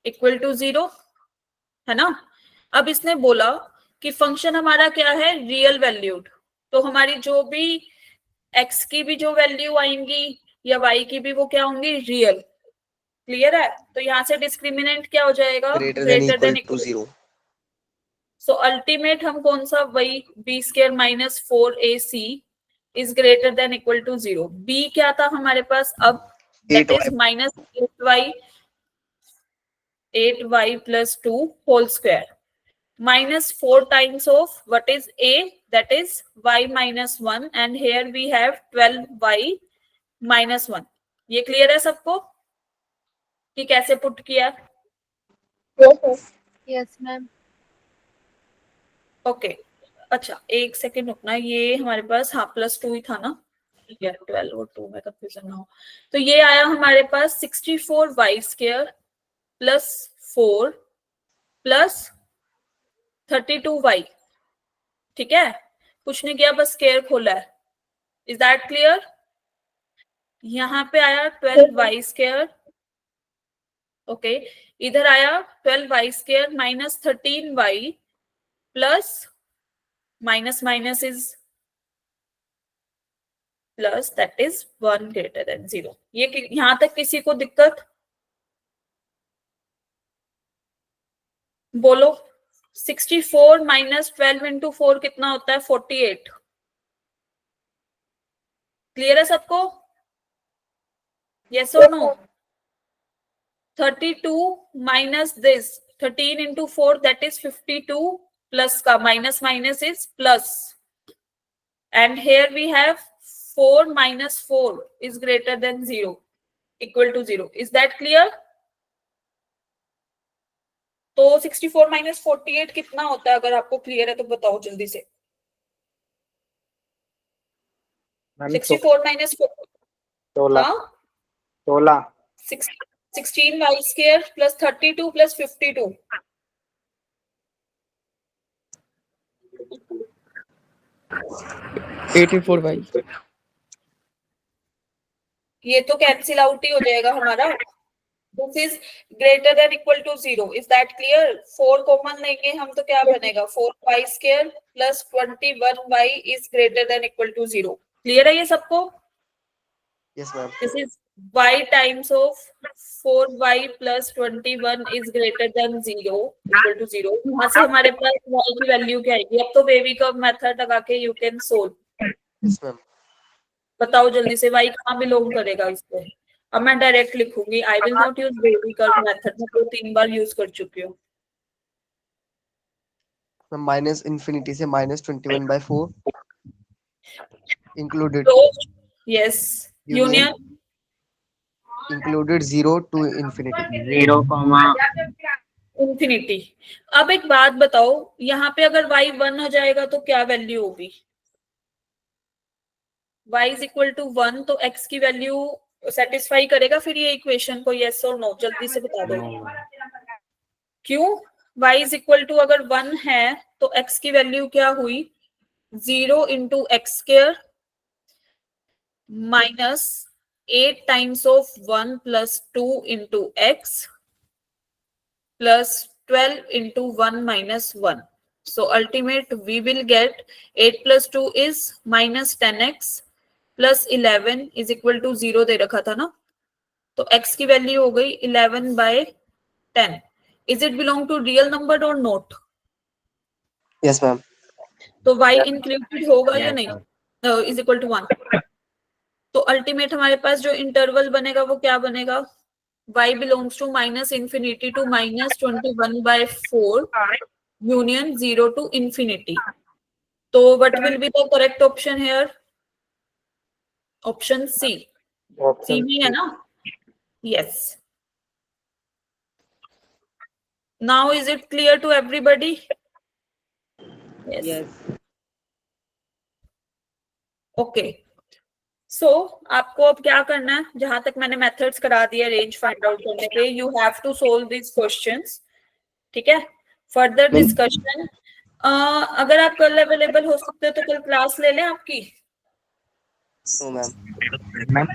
equal to 0, है ना? अब इसने बोला कि फंक्शन हमारा क्या है? Real valued. तो हमारी जो भी x की भी जो वैल्यू आएंगी या y की भी, वो क्या होंगी? रियल। क्लियर है? तो यहाँ से डिस्क्रिमिनेंट क्या हो जाएगा? Greater than equal to 0। So ultimate हम कौन सा? वही b square minus 4ac is greater than equal to 0। b क्या था हमारे पास अब? That is minus 8y plus 2 whole square minus 4 times of what is a, that is y minus 1, and here we have 12y minus 1. ये clear है सबको कि कैसे पुट किया? Yes ma'am. ओके, अच्छा एक सेकेंड रुकना, ये हमारे पास हाँ प्लस 2 ही था ना, 12 और 2 में कंफ्यूजन ना हो। तो ये आया हमारे पास 64y square plus 4 plus 32y। ठीक है, कुछ नहीं किया, बस स्क्वायर खोला है। Is that clear? यहाँ पे आया 12y स्क्वायर, ओके, इधर आया 12y square minus 13y plus minus minus is plus, that is 1 greater than 0। ये यहां तक किसी को दिक्कत? बोलो। 64 माइनस 12 इंटू 4 कितना होता है? 48। क्लियर है सबको? यस और no? 32 minus this 13 into 4, that is 52 plus का minus minus is plus, and here we have 4 minus 4 is greater than 0 equal to 0। Is that clear? तो 64 माइनस 48 कितना होता है? अगर आपको क्लियर है तो बताओ जल्दी से। 64 माइनस 16 हाँ 16 16y स्क्वायर प्लस 32 प्लस 52। ये तो कैंसिल आउट ही हो जाएगा हमारा। This is greater than equal to 0। Is that clear? 4 common लेंगे हम तो क्या बनेगा? 4y square plus 21y is greater than equal to 0। Clear है ये सबको? Yes ma'am. This is y times of 4y plus 21 is greater than 0 equal to 0। यहाँ से हमारे पास y की वैल्यू क्या आएगी? अब तो वेवी कर्व मेथड लगा के you can solve. Yes ma'am. बताओ जल्दी से, y कहाँ बिलोंग करेगा इसको? अब मैं डायरेक्ट लिखूंगी, I will not use wavy curve method, मैं 2-3 बार यूज कर चुकी हूँ। माइनस इन्फिनिटी से minus 21/4 included. Yes, union included 0 to infinity. 0, infinity. अब एक बात बताओ, यहाँ पे अगर y 1 हो जाएगा तो क्या वैल्यू होगी? y इज इक्वल टू 1, तो x की वैल्यू सेटिस्फाई करेगा फिर ये इक्वेशन को? यस और नो? जल्दी से बता दो। क्यों? y इज इक्वल टू अगर 1 है तो x की वैल्यू क्या हुई? 0 into x square minus 8 times of 1 plus 2 into x plus 12 into 1 minus 1. So ultimate we will get 8 plus 2 is minus 10x plus 11 is equal to 0 दे रखा था ना, तो x की वैल्यू हो गई 11/10. Is it belong to real number or not? Yes ma'am. तो y included होगा या नहीं? Is equal to 1। तो अल्टीमेट हमारे पास जो इंटरवल बनेगा वो क्या बनेगा? y belongs to minus infinity to minus 21/4 union 0 to infinity. So what will be the correct option here? Option C. C में है ना? Yes. Now is it clear to everybody? Yes. Okay so आपको अब क्या करना है, जहां तक मैंने मेथड्स करा दिए रेंज फाइंड आउट करने के, you have to solve this questions, ठीक है। फर्दर डिस्कशन अगर आप कल अवेलेबल हो सकते हो तो कल क्लास ले लें आपकी। No ma'am,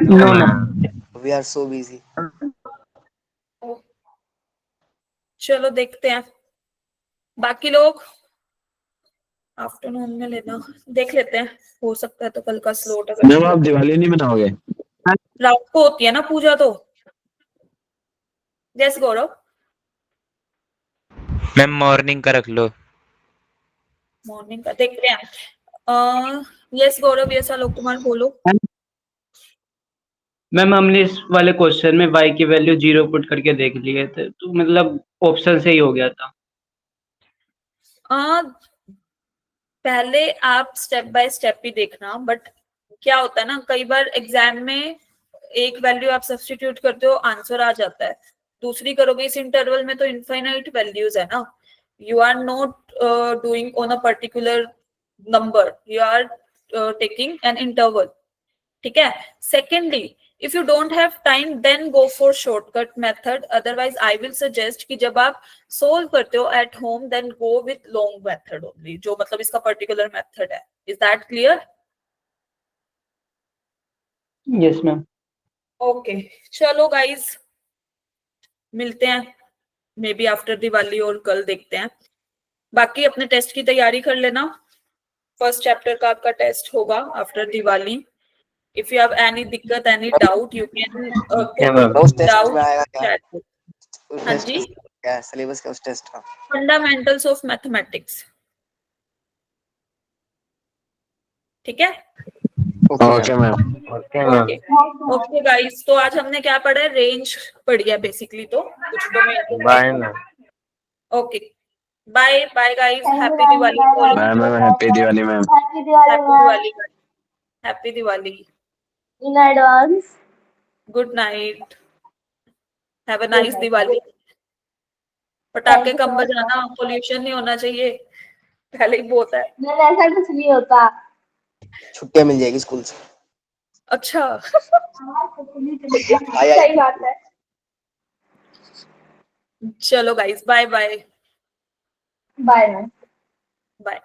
no ma'am. We are so busy. चलो देखते हैं, बाकी लोग आफ्टरनून में लेना, देख लेते हैं, हो सकता है तो कल का स्लॉट अगर मैम आप दिवाली नहीं मनाओगे? रात को होती है ना पूजा तो। यस गौरव, मैम मॉर्निंग का रख लो। मॉर्निंग का देखते हैं। यस गौरव, यस आलोक कुमार बोलो। मैम हमने इस वाले क्वेश्चन में y की वैल्यू 0 पुट करके देख लिए थे, तो मतलब ऑप्शन से ही हो गया था। पहले आप स्टेप बाय स्टेप ही देखना, बट क्या होता है ना, कई बार एग्जाम में एक वैल्यू आप सब्स्टिट्यूट करते हो, आंसर आ जाता है, दूसरी करोगे इस इंटरवल में तो इनफाइनाइट वैल्यूज है ना, you are not doing on a particular number, you are taking an interval, ठीक है। Secondly, if you don't have time then go for shortcut method, otherwise I will suggest कि जब आप solve करते हो at home then go with long method only, जो मतलब इसका particular method है। Is that clear? Yes ma'am. Okay, चलो guys, मिलते हैं मे बी आफ्टर दिवाली और कल देखते हैं। बाकी अपने टेस्ट की तैयारी कर लेना, फर्स्ट चैप्टर का आपका टेस्ट होगा after Diwali. If you have any दिक्कत, any doubt, you can उस टेस्ट doubt में आएगा क्या? chat में। उस हाँ टेस्ट जी, क्या है सिलेबस का उस टेस्ट का? फंडामेंटल्स ऑफ मैथमेटिक्स, ठीक है। Okay ma'am. Okay okay guys, तो आज हमने क्या पढ़ा है, रेंज पढ़ी है बेसिकली, तो कुछ domain. Bye ma'am. Okay, bye bye guys, Thank you, happy ma'am. Diwali, Bye, bye ma'am, happy Diwali ma'am. Happy Diwali, happy ma'am. Diwali, happy Diwali, In advance. Good night, have a Good nice night. Diwali. Thank पटाखे you कम so much, बजाना, ma'am. Pollution नहीं होना चाहिए, पहले ही बहुत है। Ma'am ऐसा कुछ नहीं होता। छुट्टियां मिल जाएगी स्कूल से। अच्छा सही बात है। चलो guys, bye bye bye ma'am. Bye.